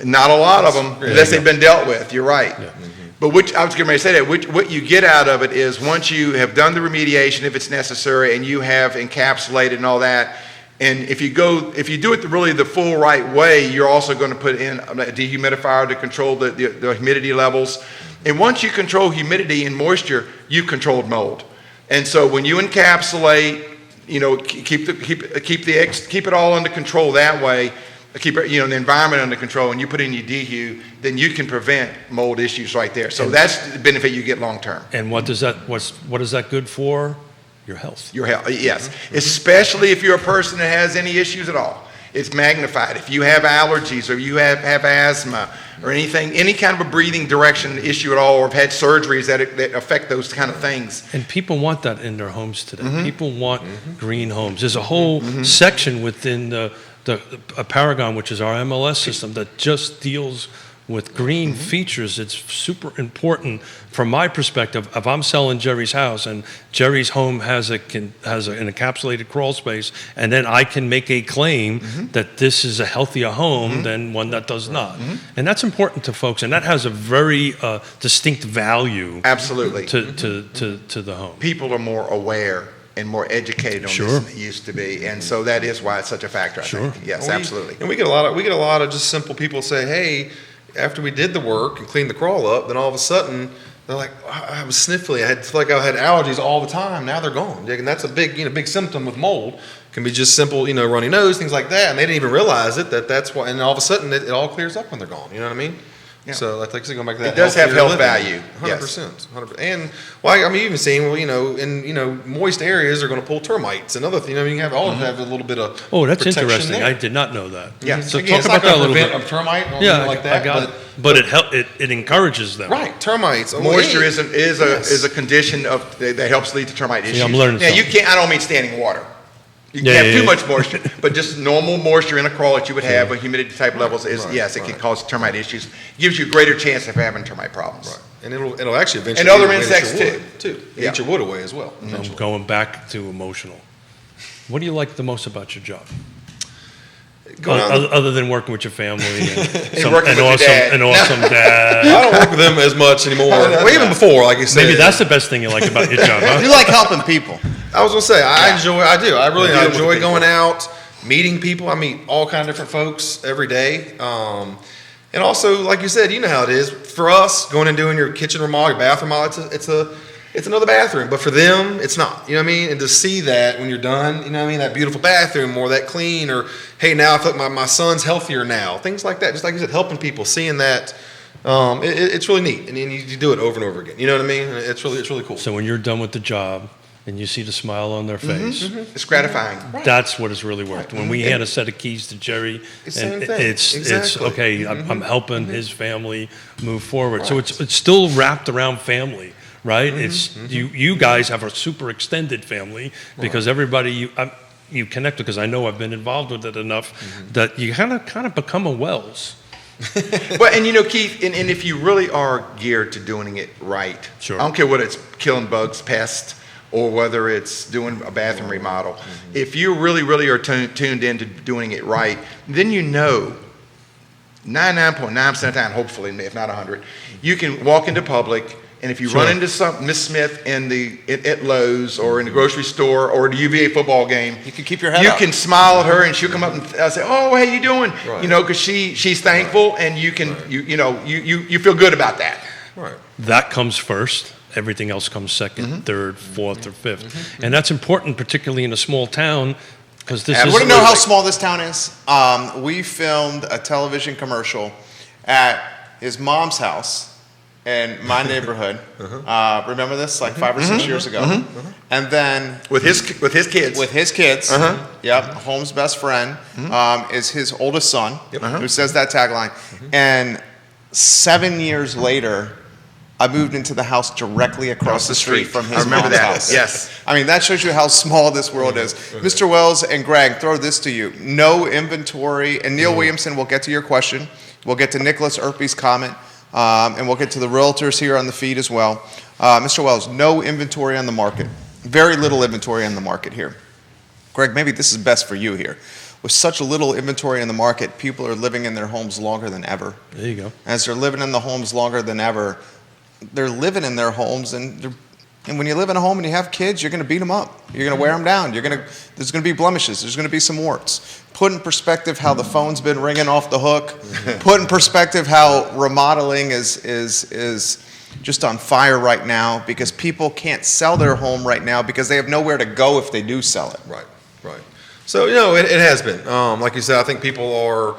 Not a lot of them, unless they've been dealt with. You're right. Yeah. But I was getting ready to say that, what you get out of it is once you have done the remediation, if it's necessary, and you have encapsulated and all that, and if you do it really the full right way, you're also going to put in a dehumidifier to control the humidity levels. And once you control humidity and moisture, you've controlled mold. And so when you encapsulate, keep it all under control that way, keep the environment under control, and you put in your dehu, then you can prevent mold issues right there. So that's the benefit you get long term. And what is that good for? Your health. Your health, yes. Especially if you're a person that has any issues at all. It's magnified. If you have allergies or you have asthma or any kind of a breathing direction issue at all, or have had surgeries that affect those kind of things. And people want that in their homes today. People want green homes. There's a whole section within the a Paragon, which is our MLS system that just deals with green features. It's super important from my perspective. If I'm selling Jerry's house and Jerry's home has an encapsulated crawl space, and then I can make a claim that this is a healthier home than one that does not. And that's important to folks, and that has a very distinct value Absolutely. to the home. People are more aware and more educated on Sure. this than it used to be, and so that is why it's such a factor. I Sure. think. Yes, And absolutely. And we get a lot of just simple people say, hey, after we did the work and cleaned the crawl up, then all of a sudden they're like, I was sniffly. I felt like I had allergies all the time. Now they're gone. And that's a big symptom with mold. It can be just simple, runny nose, things like that. And they didn't even realize it. That's why. And all of a sudden it all clears up when they're gone. You know what I mean? Yeah. So like I said, going back to that, It does have healthier health living, value, 100%, 100%. And even seeing, in moist areas they're going to pull termites and other things. You can have have a little bit of Oh, that's protection interesting. there. I did not know that. Yeah. So Again, talk it's not about that a gonna little prevent bit. a termite or Yeah, anything like that. I got it. But it encourages them. Right, termites. Moisture Yes. is a condition that helps lead to termite issues. I'm learning Now, you something. can't. I don't mean standing water. You Yeah, can't have yeah, too yeah. much moisture, but just normal moisture in a crawl that you would have with humidity type levels is right, yes, it can right. cause termite issues. Gives you a greater chance of having termite problems. Right. And it'll actually eventually And other eat insects, your wood, too. Yeah. Eat your wood away as well. I'm Eventually. going back to emotional. What do you like the most about your job? Going on- Other than working with your family and, working with your dad. an awesome dad. I don't work with them as much anymore. Well, even before, like you said. Maybe that's the best thing you like about your job, huh? You like helping people. I was gonna say I do. I really Dealing with enjoy people. going out, meeting people. I meet all kind of different folks every day. And also, like you said, you know how it is for us going and doing your kitchen remodel, your bathroom remodel. It's another bathroom, but for them, it's not. You know what I mean? And to see that when you're done, you know what I mean, that beautiful bathroom or that clean, or hey, now I feel like my son's healthier now. Things like that. Just like you said, helping people, seeing that. It's really neat, and you do it over and over again. You know what I mean? It's really cool. So when you're done with the job and you see the smile on their face, It's gratifying. that's what it's really worth. When we hand a set of keys to Jerry, It's the same and thing. it's Exactly. okay. I'm helping his family move forward. So it's still wrapped around family, right? It's you guys have a super extended family because everybody you connect with. Because I know I've been involved with it enough that you kind of become a Wells. Well, and Keith, and if you really are geared to doing it right, Sure. I don't care whether it's killing bugs, pests, or whether it's doing a bathroom remodel. If you really are tuned into doing it right, then 99.9% of the time, hopefully, if not 100, you can walk into public, and if you Sure. run into Miss Smith at Lowe's or in the grocery store or the UVA football game, You can keep your head you up. can smile at her and she'll come up and say, "Oh, how you doing?" Right. Because she's thankful, and you can you feel good about that. Right. That comes first. Everything else comes second, third, fourth, or fifth. And that's important, particularly in a small town, because this You is want to know how small this town is? We filmed a television commercial at his mom's house in my neighborhood. Remember this? Like 5 or 6 years ago. And then With his kids. with his kids, yep, Home's best friend is his oldest son, who says that tagline. And 7 years later, I moved into the house directly across the street from his I remember mom's that. house. Yes. I mean, that shows you how small this world is. Mr. Wells and Greg, throw this to you. No inventory, and Neil Williamson, we'll get to your question. We'll get to Nicholas Erpy's comment, and we'll get to the Realtors here on the feed as well. Mr. Wells, no inventory on the market. Very little inventory on the market here. Greg, maybe this is best for you here. With such little inventory in the market, people are living in their homes longer than ever. There you go. As they're living in the homes longer than ever, they're living in their homes, and when you live in a home and you have kids, you're going to beat them up. You're going to wear them down. There's going to be blemishes. There's going to be some warts. Put in perspective how the phone's been ringing off the hook. Put in perspective how remodeling is just on fire right now because people can't sell their home right now because they have nowhere to go if they do sell it. Right. So, it has been. Like you said, I think people are,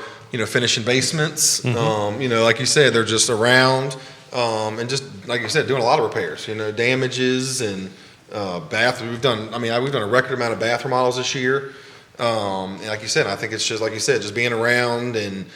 finishing basements. Like you said, they're just around and just, like you said, doing a lot of repairs, damages and we've done a record amount of bath remodels this year. And like you said, I think it's just, like you said, just being around and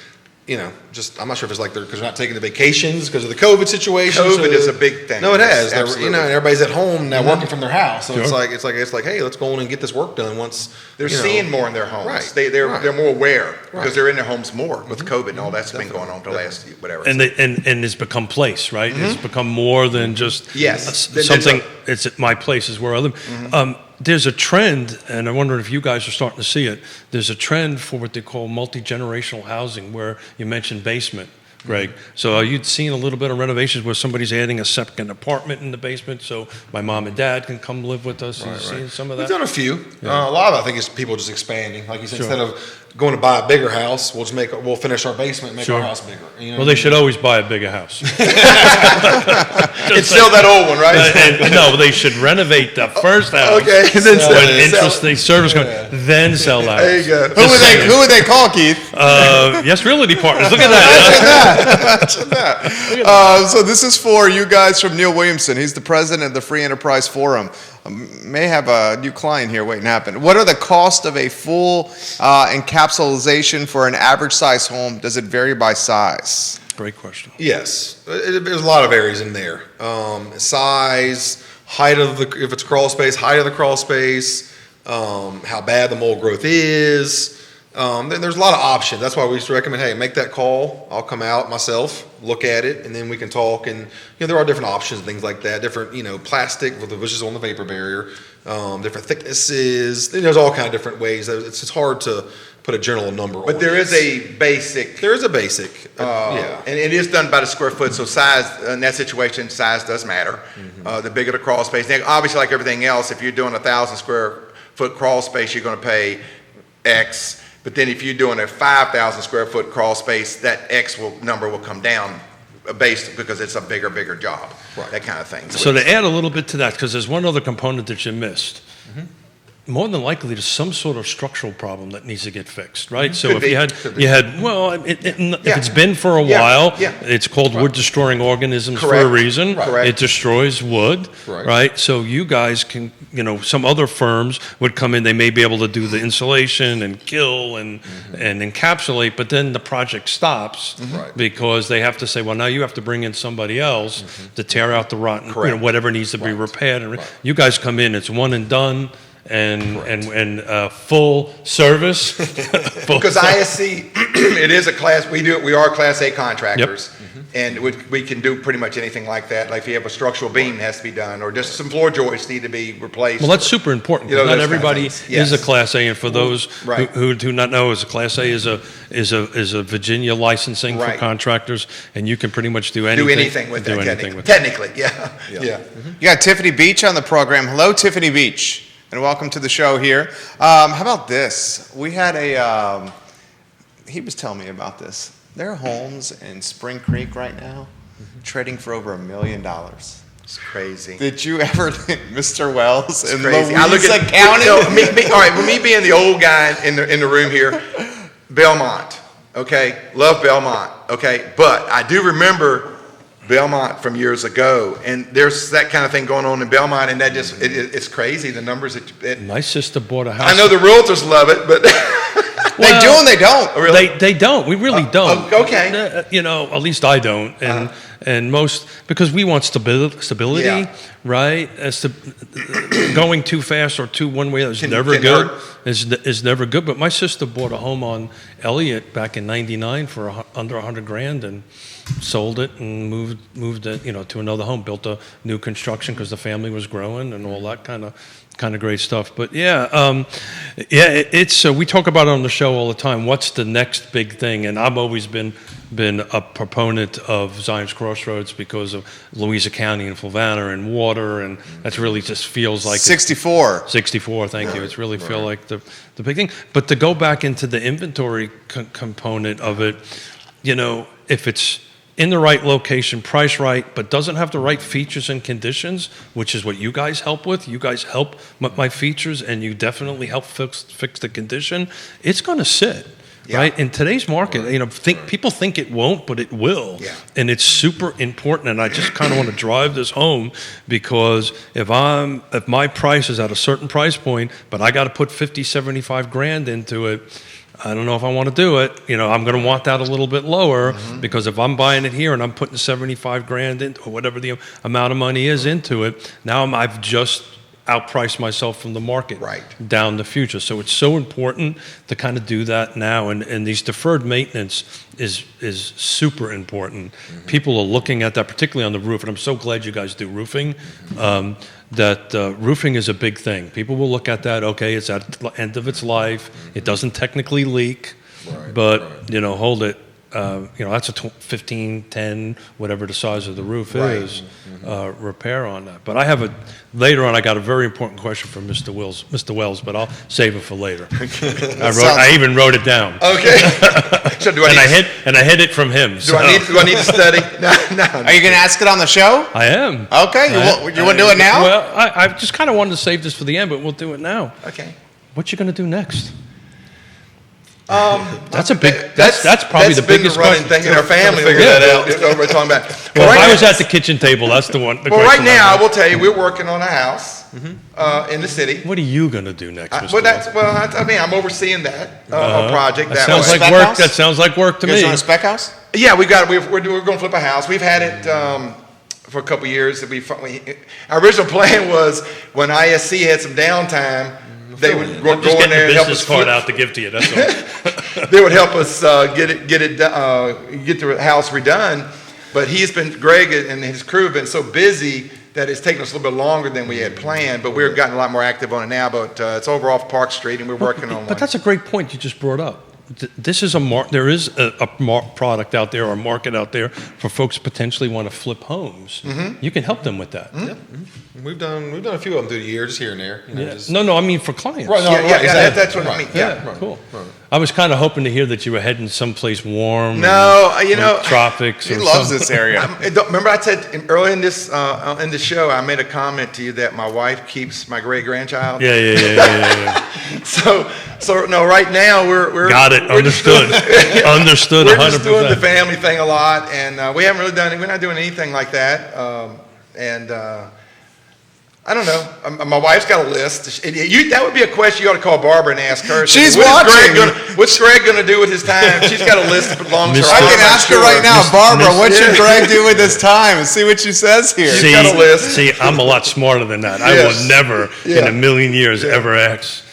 just I'm not sure if it's like because they're not taking the vacations because of the COVID situation. COVID is a big thing. No, it has. Absolutely. And everybody's at home now working from their house, so Sure. it's like, hey, let's go on and get this work done once. They're seeing more in their homes. Right. They're more aware because Right. they're in their homes more with COVID and all that's been going on for the last whatever. And it's become place, right? It's become more than just Yes. something. It's my place is where I live. There's a trend, and I wonder if you guys are starting to see it. There's a trend for what they call multi-generational housing, where you mentioned basement, Greg. So are you seeing a little bit of renovations where somebody's adding a second apartment in the basement so my mom and dad can come live with us? Are you seeing some of We've that? done a few. A lot of it, I think, is people just expanding. Like you said, instead of going to buy a bigger house, we'll finish our basement and make our house bigger. Well, they should always buy a bigger house. And sell that old one, right? No, they should renovate the first house. Okay, and then sell When it. Intrastate service then sell that. There you go. Who would they call, Keith? Yes, realty partners. Look at that. So this is for you guys from Neil Williamson. He's the president of the Free Enterprise Forum. May have a new client here waiting to happen. What are the cost of a full encapsulation for an average size home? Does it vary by size? Great question. Yes, there's a lot of areas in there. Size, height of if it's crawl space, height of the crawl space, how bad the mold growth is. Then there's a lot of options. That's why we used to recommend, hey, make that call. I'll come out myself, look at it, and then we can talk. And there are different options, things like that. Different, plastic, which is on the vapor barrier. Different thicknesses. There's all kind of different ways. It's hard to put a general number on. But there is a basic. There is a basic. And it is done by the square foot, so size, in that situation, size does matter. The bigger the crawl space. Now, obviously, like everything else, if you're doing 1,000 square foot crawl space, you're going to pay X. But then if you're doing a 5,000 square foot crawl space, that number will come down based because it's a bigger job, that kind of thing. So to add a little bit to that, because there's one other component that you missed. More than likely, there's some sort of structural problem that needs to get fixed, right? So if if it's been for a while, it's called wood-destroying organisms for a reason. Correct. It destroys wood, right? So you guys can, some other firms would come in, they may be able to do the insulation and kill and encapsulate, but then the project stops because they have to say, well, now you have to bring in somebody else to tear out the rotten, whatever needs to be repaired. And you guys come in, it's one and done. And full service. Because ISC, it is a class. We are Class A contractors, and we can do pretty much anything like that. Like if you have a structural beam that has to be done, or just some floor joists need to be replaced. Well, that's super important. Not everybody is a Class A, and for those who do not know, as a Class A is a Virginia licensing for contractors, and you can pretty much do anything. Do anything with that. Technically, yeah. You got Tiffany Beach on the program. Hello, Tiffany Beach. And welcome to the show here. How about this? We had he was telling me about this. There are homes in Spring Creek right now trading for over $1 million. It's crazy. Did you ever think Mr. Wells in crazy. Louisa County? All right, with me being the old guy in the room here, Belmont, okay? Love Belmont, okay? But I do remember Belmont from years ago, and there's that kind of thing going on in Belmont, and that just it's crazy, the numbers that My sister bought a house. I know the realtors love it, but They do and they don't. really? They don't. We really don't. Okay. At least I don't. And most, because we want stability, right? As to going too fast or too one way is never good. Is never good. But my sister bought a home on Elliott back in '99 for under $100,000 and sold it and moved it, to another home, built a new construction because the family was growing and all that kind of great stuff. But it's we talk about it on the show all the time. What's the next big thing? And I've always been a proponent of Zion's Crossroads because of Louisa County and Fluvanna and water, and that's really just feels like 64. 64. Thank you. It's really feel like the big thing. But to go back into the inventory component of it, if it's in the right location, priced right, but doesn't have the right features and conditions, which is what you guys help with. You guys help my features, and you definitely help fix the condition. It's going to sit, right? In today's market, people think it won't, but it will. Yeah. And it's super important. And I just kind of want to drive this home because if my price is at a certain price point, but I got to put $50,000, $75,000 into it, I don't know if I want to do it. I'm going to want that a little bit lower because if I'm buying it here and I'm putting 75 grand in or whatever the amount of money is into it, now I've just outpriced myself from the market down the future. So it's so important to kind of do that now. And these deferred maintenance is super important. People are looking at that, particularly on the roof. And I'm so glad you guys do roofing. Roofing is a big thing. People will look at that. Okay, it's at the end of its life. It doesn't technically leak, but hold it. That's a 15, 10, whatever the size of the roof is, repair on that. But later on, I got a very important question from Mr. Wells, but I'll save it for later. I even wrote it down. Okay. So I hid it from him. Do I need to study? No. Are you going to ask it on the show? I am. Okay. You want to do it now? Well, I just kind of wanted to save this for the end, but we'll do it now. Okay. What you going to do next? That's probably the biggest running thing in our family. Figure that out. We're talking about. Well, if I was at the kitchen table, that's the one. Well, right now, I will tell you, we're working on a house in the city. What are you going to do next, Mr. I'm overseeing that project. That sounds like work. That sounds like work to me. You guys doing a spec house? Yeah, we're going to flip a house. We've had it for a couple of years. Our original plan was when ISC had some downtime, they would go in there and help us card out to give to you. That's all. They would help us get the house redone. But Greg and his crew have been so busy that it's taken us a little bit longer than we had planned. But we've gotten a lot more active on it now. But it's over off Park Street, and we're working on one. But that's a great point you just brought up. This is there is a product out there or a market out there for folks who potentially want to flip homes. You can help them with that. We've done a few of them through the year, just here and there. No, I mean for clients. Right, exactly. That's what I mean. Yeah, cool. Right. I was kind of hoping to hear that you were heading someplace warm. Tropics. He loves this area. Remember, I said early in this show, I made a comment to you that my wife keeps my great grandchild. Yeah. So no, right now we're got it. Understood. Understood. We're 100%. just doing the family thing a lot, and we haven't really we're not doing anything like that. I don't know. My wife's got a list. That would be a question you ought to call Barbara and ask her. She's watching. What's Greg going to do with his time? She's got a list of long-term. I can ask her right now, Barbara, what should Greg do with his time? And see what she says here. She's got a list. See, I'm a lot smarter than that. I will never in a million years ever ask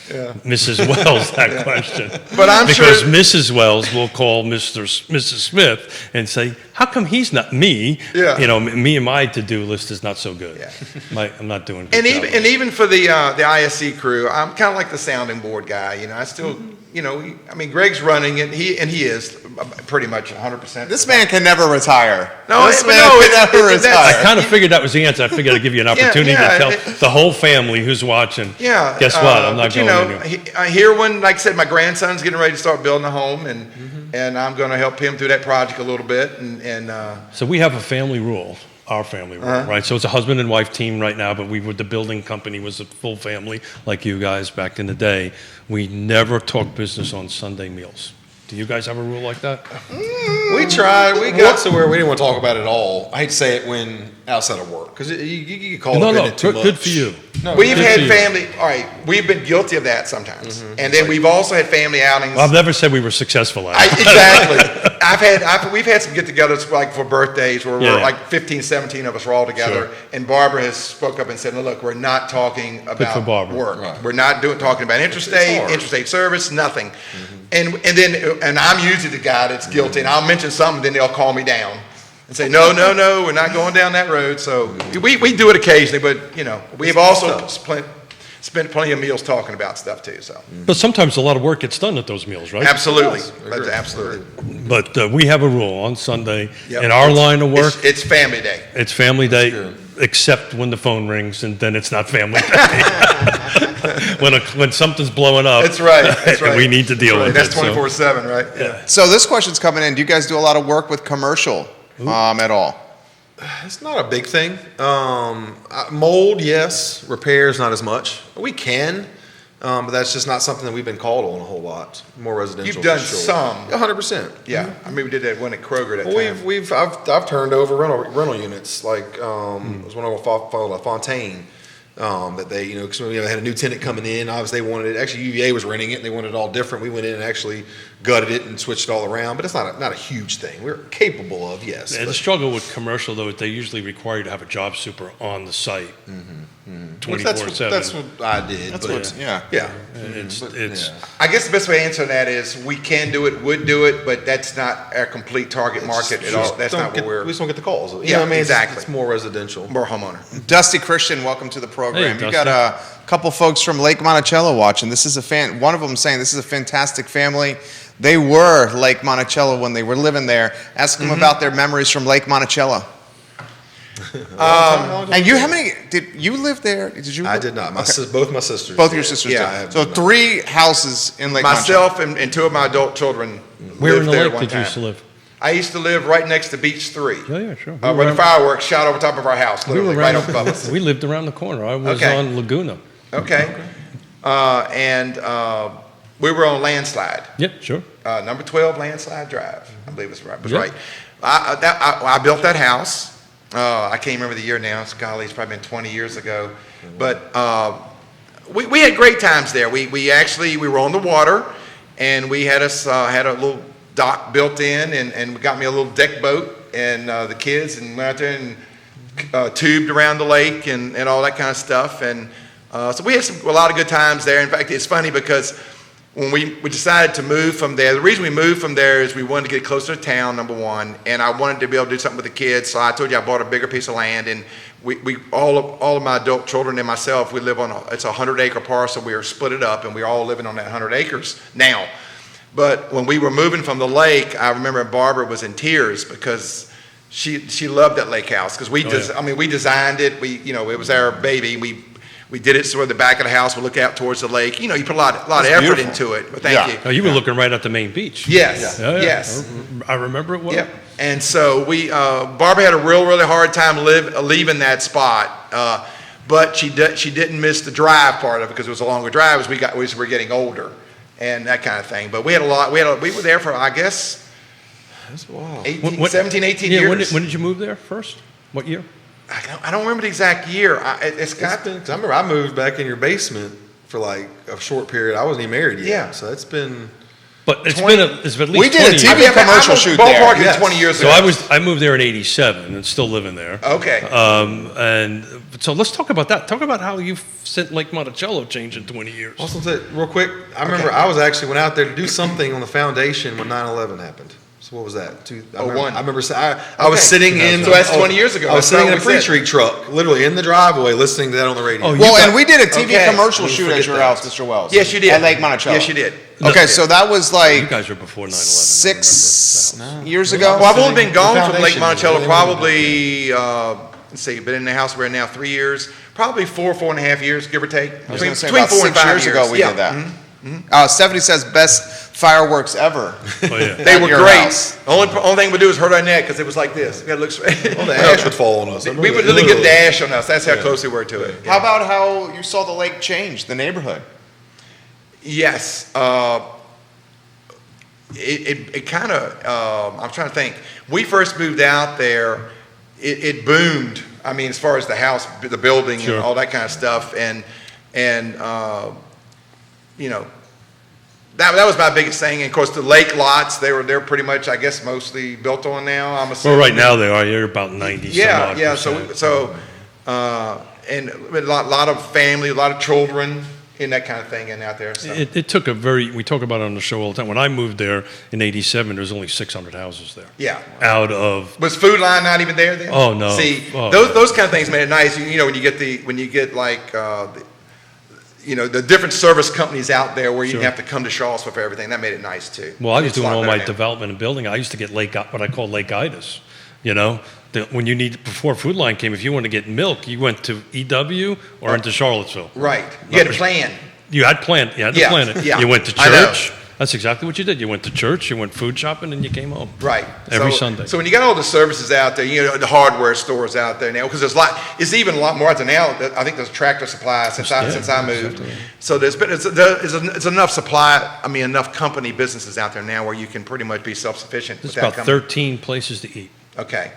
Mrs. Wells that question. But I'm because Mrs. Wells will call Mrs. Smith and say, how come he's not me? Yeah. Me and my to-do list is not so good. Yeah. I'm not doing good. And even for the ISC crew, I'm kind of like the sounding board guy. I still, Greg's running it. He is pretty much 100%. This man can never retire. This man can never retire. I kind of figured that was the answer. I figured I'd give you an opportunity to tell the whole family who's watching. Yeah. Guess what? I'm not going anywhere. I hear when, like I said, my grandson's getting ready to start building a home, and I'm going to help him through that project a little bit. So we have a family rule. Our family rule, right? So it's a husband and wife team right now, but the building company was a full family like you guys back in the day. We never talk business on Sunday meals. Do you guys have a rule like that? We tried. We got to where we didn't want to talk about it at all. I hate to say it when outside of work because you get called up in it too much. Good for you. We've had family. All right, we've been guilty of that sometimes, and then we've also had family outings. Well, I've never said we were successful at it. Exactly. We've had some get-togethers like for birthdays where we're like 15, 17 of us are all together, and Barbara has spoke up and said, "Look, we're not talking about work. Right. We're not talking about interstate service, nothing." And I'm usually the guy that's guilty, and I'll mention something, then they'll call me down and say, no, we're not going down that road. So we do it occasionally, but we've also spent plenty of meals talking about stuff too. So, but sometimes a lot of work gets done at those meals, right? Absolutely, absolutely. But we have a rule on Sunday in our line of work. It's family day. It's family day, except when the phone rings, and then it's not family day. When something's blowing up, that's right. We need to deal with it. That's 24/7, right? Yeah. So this question's coming in. Do you guys do a lot of work with commercial at all? It's not a big thing. Mold, yes. Repairs, not as much. We can, but that's just not something that we've been called on a whole lot. More residential. You've done some. 100%. Yeah. I mean, we did that one at Kroger that time. I've turned over rental units. Like, it was one of a Fontaine. that they, because they had a new tenant coming in. Obviously, they wanted it. Actually, UVA was renting it, and they wanted it all different. We went in and actually gutted it and switched it all around. But it's not a huge thing. We're capable of, yes. And the struggle with commercial, though, is they usually require you to have a job super on the site, 24/7. That's what I did. That's but, what, yeah. Yeah. It's I guess the best way to answer that is we can do it, would do it, but that's not our complete target market at all. That's not what we just don't get the calls. You Yeah, know what I mean? exactly. It's more residential. More homeowner. Dusty Christian, welcome to the program. Hey, You got Dusty. a couple folks from Lake Monticello watching. This is one of them saying this is a fantastic family. They were Lake Monticello when they were living there. Ask them about their memories from Lake Monticello. And how many, did you live there? Did you? I did not. Both my sisters. Both your sisters Yeah, did. So 3 houses in Lake Myself and 2 of my adult children where in lived the there lake one did you time. used to live? I used to live right next to Beach 3. Yeah, sure. Where the fireworks shot over top of our house, literally, right off above us. We lived around the corner. I was Okay. on Laguna. Okay. And we were on Landslide. Yep, sure. Number 12 Landslide Drive, I believe it's right. Was Yeah. right. I built that house. I can't remember the year now. Golly, it's probably been 20 years ago. But we had great times there. We were on the water, and we had a little dock built in, and got me a little deck boat, and the kids, and went out there and tubed around the lake and all that kind of stuff. And so we had a lot of good times there. In fact, it's funny because when we decided to move from there, the reason we moved from there is we wanted to get closer to town, number one, and I wanted to be able to do something with the kids. So I told you I bought a bigger piece of land, and we all of my adult children and myself, we live on it's a 100-acre parcel. We are split it up, and we're all living on that 100 acres now. But when we were moving from the lake, I remember Barbara was in tears because she loved that lake house because we designed it. It was our baby. We did it so at the back of the house, we look out towards the lake. You put a lot of effort into it. But thank you. Oh, you were looking right at the main beach. Yes. Yeah, yeah. Yes. I remember it well. Yep. And so Barbara had a really hard time leaving that spot, but she didn't miss the drive part of it because it was a longer drive as we were getting older and that kind of thing. But we had a lot. We were there for, I guess, 17, 18 yeah, years. When did you move there first? What year? I don't remember the exact year. I remember I moved back in your basement for like a short period. I wasn't even married yet. Yeah. So it's been. But it's been at least We did a 20 TV years. commercial shoot ballpark there. it 20 years So ago. I moved there in '87 and still living there. Okay. And so let's talk about that. Talk about how you've sent Lake Monticello change in 20 years. Also, real quick, I remember I went out there to do something on the foundation when 9/11 happened. So what was that? I remember I was sitting in. So that's 20 years ago. I was That's sitting in a what we said. pre-treat truck, literally in the driveway, listening to that on the radio. Oh, you Well, got- and we did a TV Okay. commercial Don't shoot forget at your that. house, Mr. Wells. Yes, you did. At Lake Monticello. Yes, you did. Okay, so that was You like guys were before 9/11. 6 years ago. Well, I've only been gone from Lake foundation. Monticello probably, let's see, been in the house we're in now 3 years, probably 4.5 years, give or take. I was going to say Between about 4 and 6 5 years ago we Yeah. did that. Stephanie says best fireworks ever. Oh, yeah. They At were your great. house. Only thing we do is hurt our neck because it was like this. We got to look straight. Well, the ash would fall on us. We would literally get the ash on us. That's how close we were to it. How about how you saw the lake change, the neighborhood? Yes. It kind of, I'm trying to think. We first moved out there, it boomed. I mean, as far as the house, the building Sure. and all that kind of stuff. And that was my biggest thing. And of course, the lake lots, they're pretty much, I guess, mostly built on now. I'm assuming. Well, right now they are. You're about 90 some Yeah, odd yeah. percent. And a lot of family, a lot of children, and that kind of thing, and out there. So. It took we talk about it on the show all the time. When I moved there in '87, there was only 600 houses there. Yeah. Out of Was Food Line not even there then? Oh, no. See, Oh, those kind of things made it nice. When you get like the different service companies out there where you Sure. didn't have to come to Charlottesville for everything. That made it nice too. well, I was It's a doing lot all better my now. development and building. I used to get what I call Lake-itis. When you before Food Line came, if you wanted to get milk, you went to EW or into Charlottesville. Right. You had a plan. You had to plan it. Yeah. You went to I know. church. That's exactly what you did. You went to church, you went food shopping, and you came home. Right. Every Sunday. So when you got all the services out there, the hardware stores out there now, because it's even a lot more out there now. I think there's Tractor Supply since I moved. So it's enough supply. I mean, enough company businesses out there now where you can pretty much be self-sufficient. There's without about coming. 13 places to eat. Okay.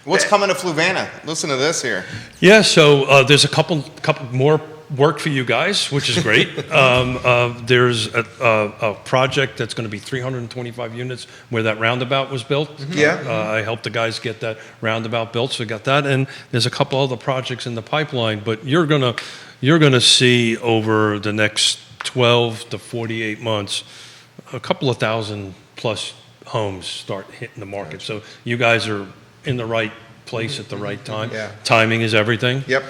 What's coming to Fluvanna? Listen to this here. Yeah, so there's a couple more work for you guys, which is great. There's a project that's going to be 325 units where that roundabout was built. Yeah. I helped the guys get that roundabout built, so we got that. And there's a couple other projects in the pipeline, but you're gonna see over the next 12 to 48 months a couple of thousand plus homes start hitting the market. So you guys are in the right place at the right time. Yeah. Timing is everything. Yep.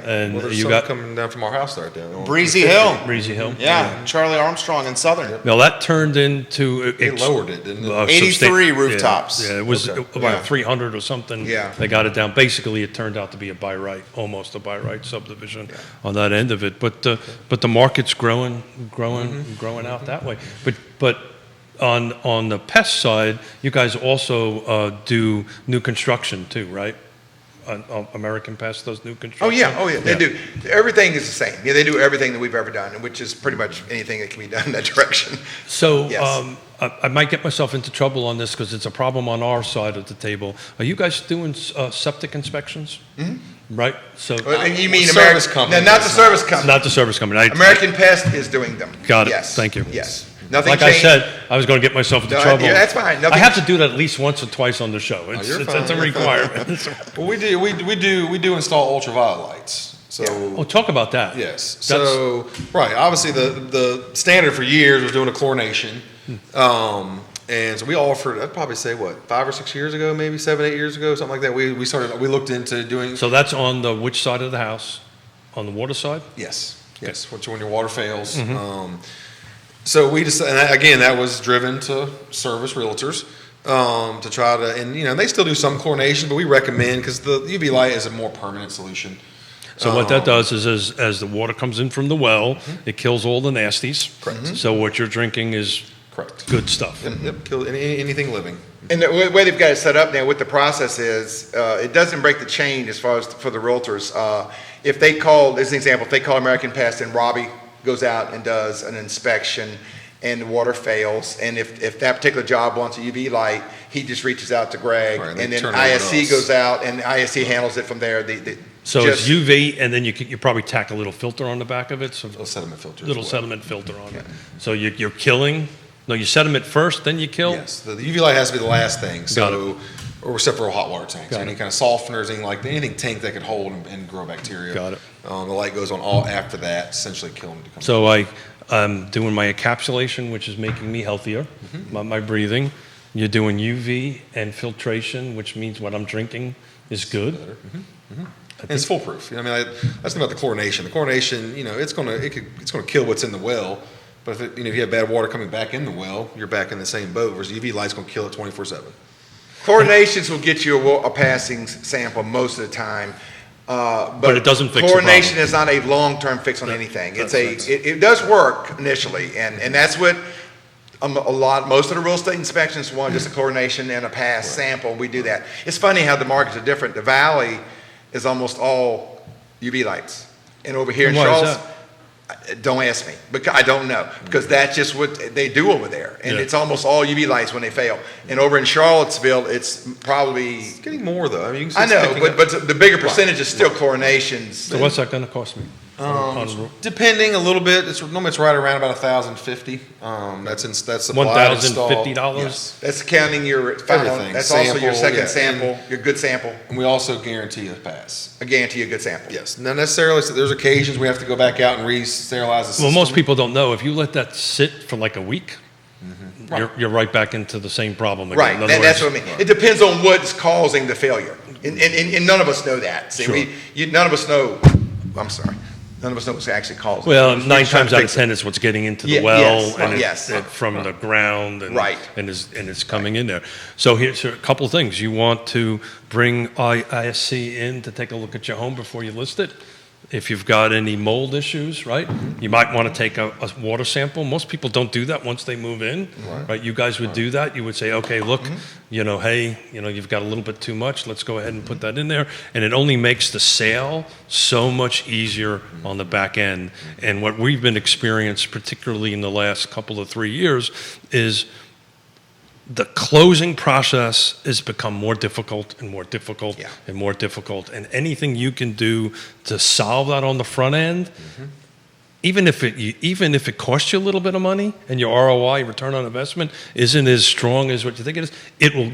And Well, there's you some got coming down from our house right there. Breezy Hill. Breezy Hill. Yeah, Charlie Armstrong in Southern. Now that turned into They lowered it, didn't it? 83 rooftops. Yeah, it was Okay. about Yeah. 300 or something. Yeah. They got it down. Basically, it turned out to be a by right, almost a by right subdivision on that end of it. But the market's growing out that way. But on the pest side, you guys also do new construction too, right? American Pest does new Oh, construction. yeah, they do. Everything is the same. Yeah, they do everything that we've ever done, which is pretty much anything that can be done in that direction. So Yes. I might get myself into trouble on this because it's a problem on our side of the table. Are you guys doing septic inspections? Right? So And you mean Service American, company no, not the does service company. not the service company. American Pest is doing them. Got it. Yes. Thank you. Yes. Nothing Like changed. I said, I was going to get myself into No, trouble. yeah, that's fine. I Nothing- have to do that at least once or twice on the show. It's you're it's fine. a requirement. Well, we do install ultraviolet lights. So Oh, talk about that. yes. That's- So right, obviously the standard for years was doing a chlorination. And so we offered, I'd probably say what, 5 or 6 years ago, maybe 7, 8 years ago, something like that. We looked into doing. So that's on the which side of the house? On the water side? Yes, when your water fails. So we decided, and again, that was driven to service realtors to try to, and they still do some chlorination, but we recommend, because the UV light is a more permanent solution. So what that does is as the water comes in from the well, it kills all the nasties. Correct. So what you're drinking is Correct. good stuff. Yep, kill anything living. And the way they've got it set up now, what the process is, it doesn't break the chain as far as for the realtors. If they call, as an example, if they call American Pest and Robbie goes out and does an inspection and the water fails, and if that particular job wants a UV light, he just reaches out to Greg, Right, and they then turn it over to ISC us. goes out and ISC handles it from there. So Just- it's UV, and then you probably tack a little filter on the back of it, so A sediment filter. as little well. sediment filter on it. So you're killing. No, you sediment first, then you kill. Yes, the UV light has to be the last thing. Got So, or except for hot water tanks, Got any it. kind of softeners, anything tank that could hold and grow bacteria. Got it. The light goes on all after that, essentially killing them. So I'm doing my encapsulation, which is making me healthier, my breathing. You're doing UV and filtration, which means what I'm drinking is good. And it's foolproof. I mean, that's the thing about the chlorination. The chlorination, it's gonna kill what's in the well. But if you have bad water coming back in the well, you're back in the same boat. Whereas UV light's gonna kill it 24/7. Chlorinations will get you a passing sample most of the time. But it doesn't fix the chlorination problem. is not a long-term fix on anything. that's- It does work initially, and that's what most of the real estate inspections want, just a chlorination and a pass sample. We do that. It's funny how the markets are different. The Valley is almost all UV lights, and over here in And why is Charles, don't ask me, because I don't know, because that's just what they do over there, and Yeah. it's almost all UV lights when they fail. And over in Charlottesville, it's probably, It's getting more though. I mean, you can see I it's know, picking up. but the bigger percentage is still chlorinations. So what's that going to cost me? Depending a little bit, normally it's right around about $1,050. That's supplied, installed. $1,050? Yes. That's counting your final, Everything. that's also your Sample, second yeah, sample, your good sample. And we also guarantee a pass. I guarantee you a good sample. Yes. Not necessarily. So there's occasions we have to go back out and re-sterilize the system. Well, most people don't know. If you let that sit for like a week, you're right back into the same problem again. Right, In other that's words- what I mean. It depends on what's causing the failure. And none of us know that. See, Sure. none of us know, I'm sorry, none of us know what's actually causing it. Well, We're 9 trying times to out of fix 10, it's what's getting into the Yeah, well yes, and yes. from the ground and, Right. and it's coming in there. So here's a couple of things. You want to bring ISC in to take a look at your home before you list it. If you've got any mold issues, right, you might want to take a water sample. Most people don't do that once they move in, right? You guys would do that. You would say, okay, look, hey, you've got a little bit too much. Let's go ahead and put that in there. And it only makes the sale so much easier on the back end. And what we've been experiencing, particularly in the last couple of 3 years, is the closing process has become more difficult and more difficult Yeah. and more difficult. And anything you can do to solve that on the front end, even if it costs you a little bit of money and your ROI, return on investment, isn't as strong as what you think it is,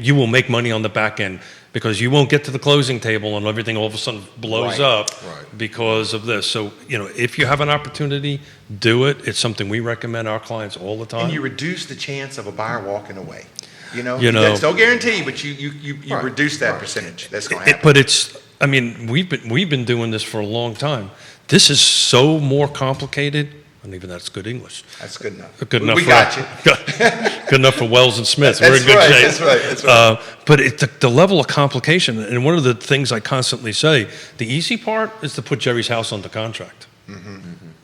you will make money on the back end because you won't get to the closing table and everything all of a sudden blows up because of this. So, if you have an opportunity, do it. It's something we recommend our clients all the time. And you reduce the chance of a buyer walking away. That's no guarantee, but you reduce that percentage. That's going to happen. But we've been doing this for a long time. This is so more complicated. I don't even know that's good English. That's good enough. Good enough. We got you. Good enough for Wells and Smith. We're in good shape. That's right. But the level of complication, and one of the things I constantly say, the easy part is to put Jerry's house under contract.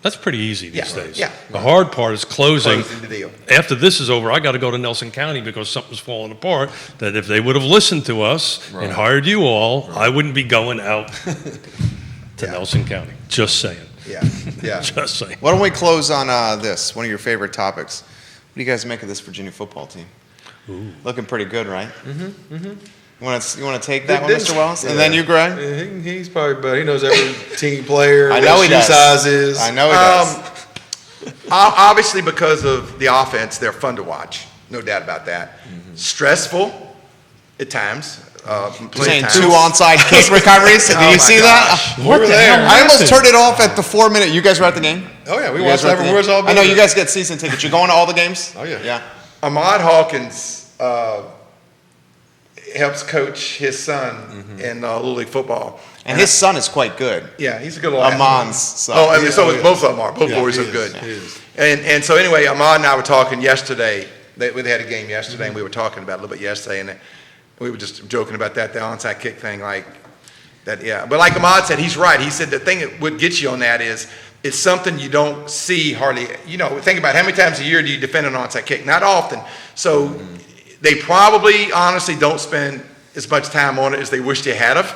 That's pretty easy these days. Yeah. The hard part is closing. Closing the deal. After this is over, I got to go to Nelson County because something's falling apart. That if they would have listened to us and hired you all, I wouldn't be going out to Nelson County. Just saying. Yeah. Just saying. Why don't we close on this, one of your favorite topics. What do you guys make of this Virginia football team? Looking pretty good, right? You want to take that one, Mr. Wells? And then you, Greg? He's probably better. He knows every team player. I know what he shoe does. sizes. I know he does. Obviously, because of the offense, they're fun to watch. No doubt about that. Stressful at times. You're saying 2 onside kick recoveries? Did you see that? We were there. I almost turned it off at the 4-minute. You guys were at the game? Oh yeah, we You guys watched were at the everywhere. game? I know you guys get season tickets. You're going to all the games? Oh yeah. Yeah. Ahmad Hawkins helps coach his son in Little League football. And his son is quite good. Yeah, he's a good little athlete. Amon's son. Oh, I mean, so both of them are. Both boys he are is. good. He is. And so anyway, Ahmad and I were talking yesterday. We had a game yesterday, and we were talking about it a little bit yesterday, and we were just joking about that, the onside kick thing, like that. Yeah, but like Ahmad said, he's right. He said the thing that would get you on that is it's something you don't see hardly. Think about how many times a year do you defend an onside kick? Not often. So they probably honestly don't spend as much time on it as they wish they had of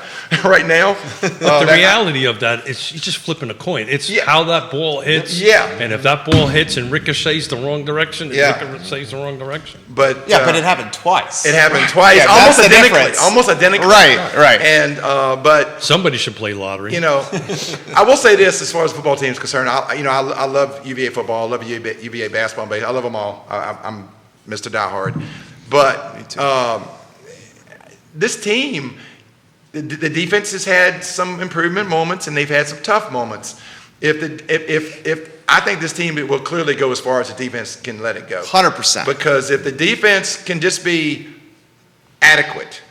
right now. The reality of that is you're just flipping a coin. It's how that ball hits. Yeah. And if that ball hits and ricochets the wrong direction, it Yeah. ricochets the wrong direction. But But it happened twice. it happened twice, Yeah, almost that's the identically. difference. Almost identically. Right. And but Somebody should play lottery. I will say this as far as the football team is concerned. I love UVA football. I love UVA basketball and baseball. I love them all. I'm Mr. Diehard. But this team, the defense has had some improvement moments and they've had some tough moments. If I think this team will clearly go as far as the defense can let it go. 100%. Because if the defense can just be adequate,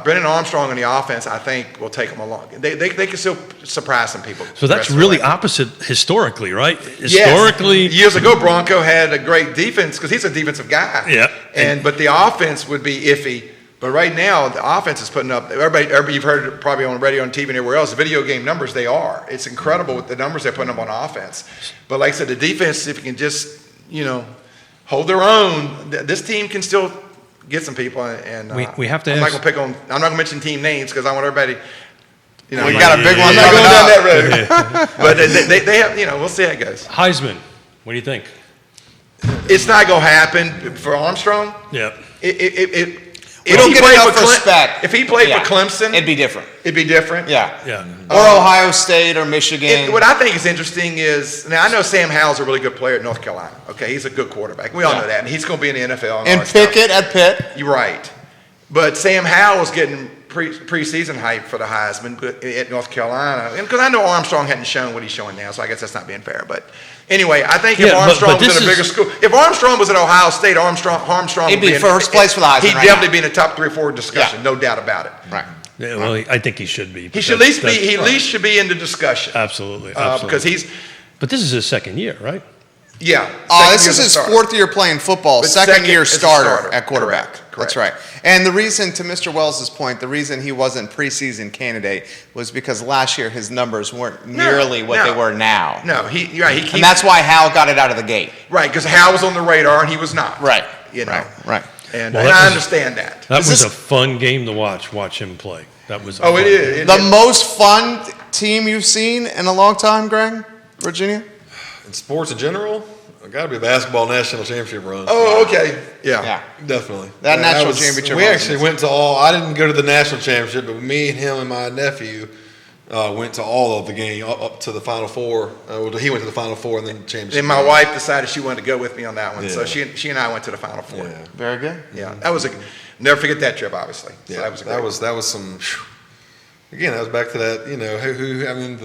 Brennan Armstrong on the offense, I think, will take them along. They can still surprise some people. So that's really opposite historically, right? Yes. Historically, Years ago, Bronco had a great defense because he's a defensive guy. Yeah. But the offense would be iffy. But right now, the offense is putting up, everybody you've heard it probably on radio, on TV, and everywhere else, the video game numbers, they are. It's incredible with the numbers they're putting up on offense. But like I said, the defense, if you can just, hold their own, this team can still get some people. And we have to I'm ask. not going to mention team names because I want everybody, We got a big one I'm not going coming down that road. But they have, we'll see how it goes. Heisman, what do you think? It's not going to happen for Armstrong. Yeah. We don't get enough respect. If he played for Clemson, it'd be different. Yeah. Or Ohio State or Michigan. What I think is interesting is, now I know Sam Howell's a really good player at North Carolina. Okay, he's a good quarterback. We all know that. And he's going to be in the NFL. And Pickett at Pitt. You're right. But Sam Howell's getting preseason hype for the Heisman at North Carolina. And because I know Armstrong hadn't shown what he's showing now, so I guess that's not being fair. But anyway, I think if Armstrong was at a bigger school, if Armstrong was at Ohio State, Armstrong he'd be first place for the Heisman. He'd definitely be in the top 3 or 4 discussion, no doubt about it. Right. Yeah, well, I think he should be. He should at least should be in the discussion. Absolutely. Because he's. But this is his second year, right? Yeah. This is his 4th year playing football, second year starter at quarterback. Correct. That's right. And the reason, to Mr. Wells' point, the reason he wasn't preseason candidate was because last year his numbers weren't nearly what they were now. No, and that's why Hal got it out of the gate. Right, because Hal was on the radar and he was not. Right. Right. And Well, I understand that. That was a fun game to watch him play. That was. It is. The most fun team you've seen in a long time, Greg? Virginia? In sports in general, Got to be a basketball national championship run. Oh, okay. Yeah. Yeah. Definitely. That national was- championship We run was actually went to all. I didn't go to the national championship, but me and him and my nephew went to all of the game up to the Final Four. He went to the Final Four and then championship. Then my wife decided she wanted to go with me on that one, so Yeah. she and I went to the Final Four. Yeah. Very good. Yeah, that was never forget that trip, obviously. So Yeah, that was a great that was some. Again, that was back to that. I mean,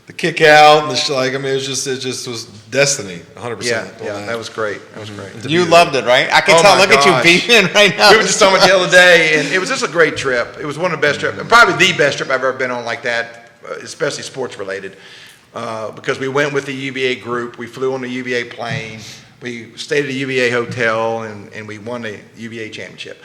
the kick out and it just was destiny, 100%. Yeah, that was great. That was great. You loved it, right? I can Oh tell. my Look at gosh. you beaming right now. We were just talking about the other day, and it was just a great trip. It was one of the best trips, probably the best trip I've ever been on like that, especially sports related, because we went with the UVA group. We flew on the UVA plane. We stayed at a UVA hotel, and we won the UVA championship.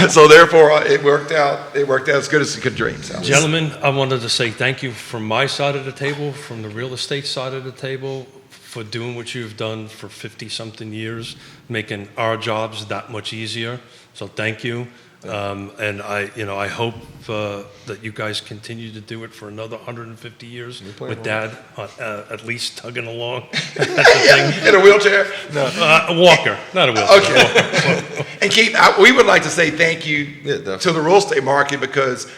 So therefore, it worked out. It worked out as good as it could dream. So. Gentlemen, I wanted to say thank you from my side of the table, from the real estate side of the table, for doing what you've done for 50-something years, making our jobs that much easier. So thank you. And I hope that you guys continue to do it for another 150 years with Dad at least tugging along. That's the thing. In a wheelchair? No. A walker, not a wheelchair. Okay. And Keith, we would like to say thank you to the real estate market because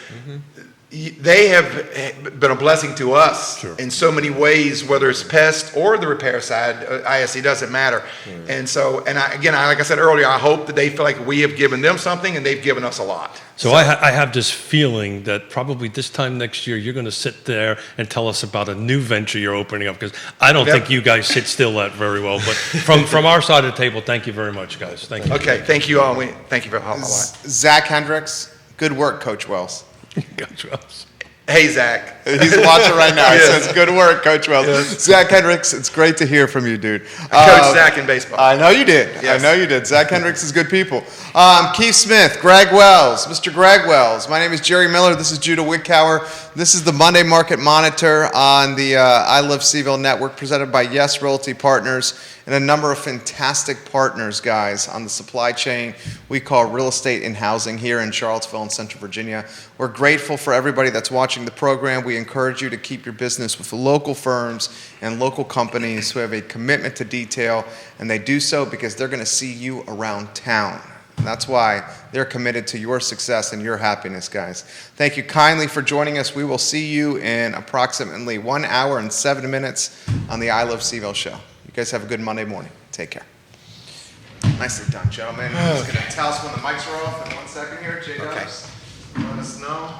they have been a blessing to us in so many ways, whether it's pest or the repair side. ISC doesn't matter. And so, like I said earlier, I hope that they feel like we have given them something and they've given us a lot. So I have this feeling that probably this time next year you're going to sit there and tell us about a new venture you're opening up, because I don't think you guys sit still that very well. But from our side of the table, thank you very much, guys. Thank you. Okay, thank you all. Thank you for a lot. Zach Hendricks, good work, Coach Wells. Gotcha. Hey, Zach. He's watching right now. He Yes. says, good work, Coach Wells. Yes. Zach Hendricks, it's great to hear from you, dude. I coached Zach in baseball. I know you did. Yes. I know you did. Zach Hendricks is good people. Keith Smith, Greg Wells, Mr. Greg Wells. My name is Jerry Miller. This is Judah Wickauer. This is the Monday Market Monitor on the I Love CVille Network, presented by Yes Realty Partners and a number of fantastic partners, guys, on the supply chain we call real estate and housing here in Charlottesville and Central Virginia. We're grateful for everybody that's watching the program. We encourage you to keep your business with local firms and local companies who have a commitment to detail, and they do so because they're going to see you around town. And that's why they're committed to your success and your happiness, guys. Thank you kindly for joining us. We will see you in approximately 1 hour and 7 minutes on the I Love CVille show. You guys have a good Monday morning. Take care. Nicely done, gentlemen. I'm just going to tell us when the mics are off in 1 second here. J-Dubs, let us know.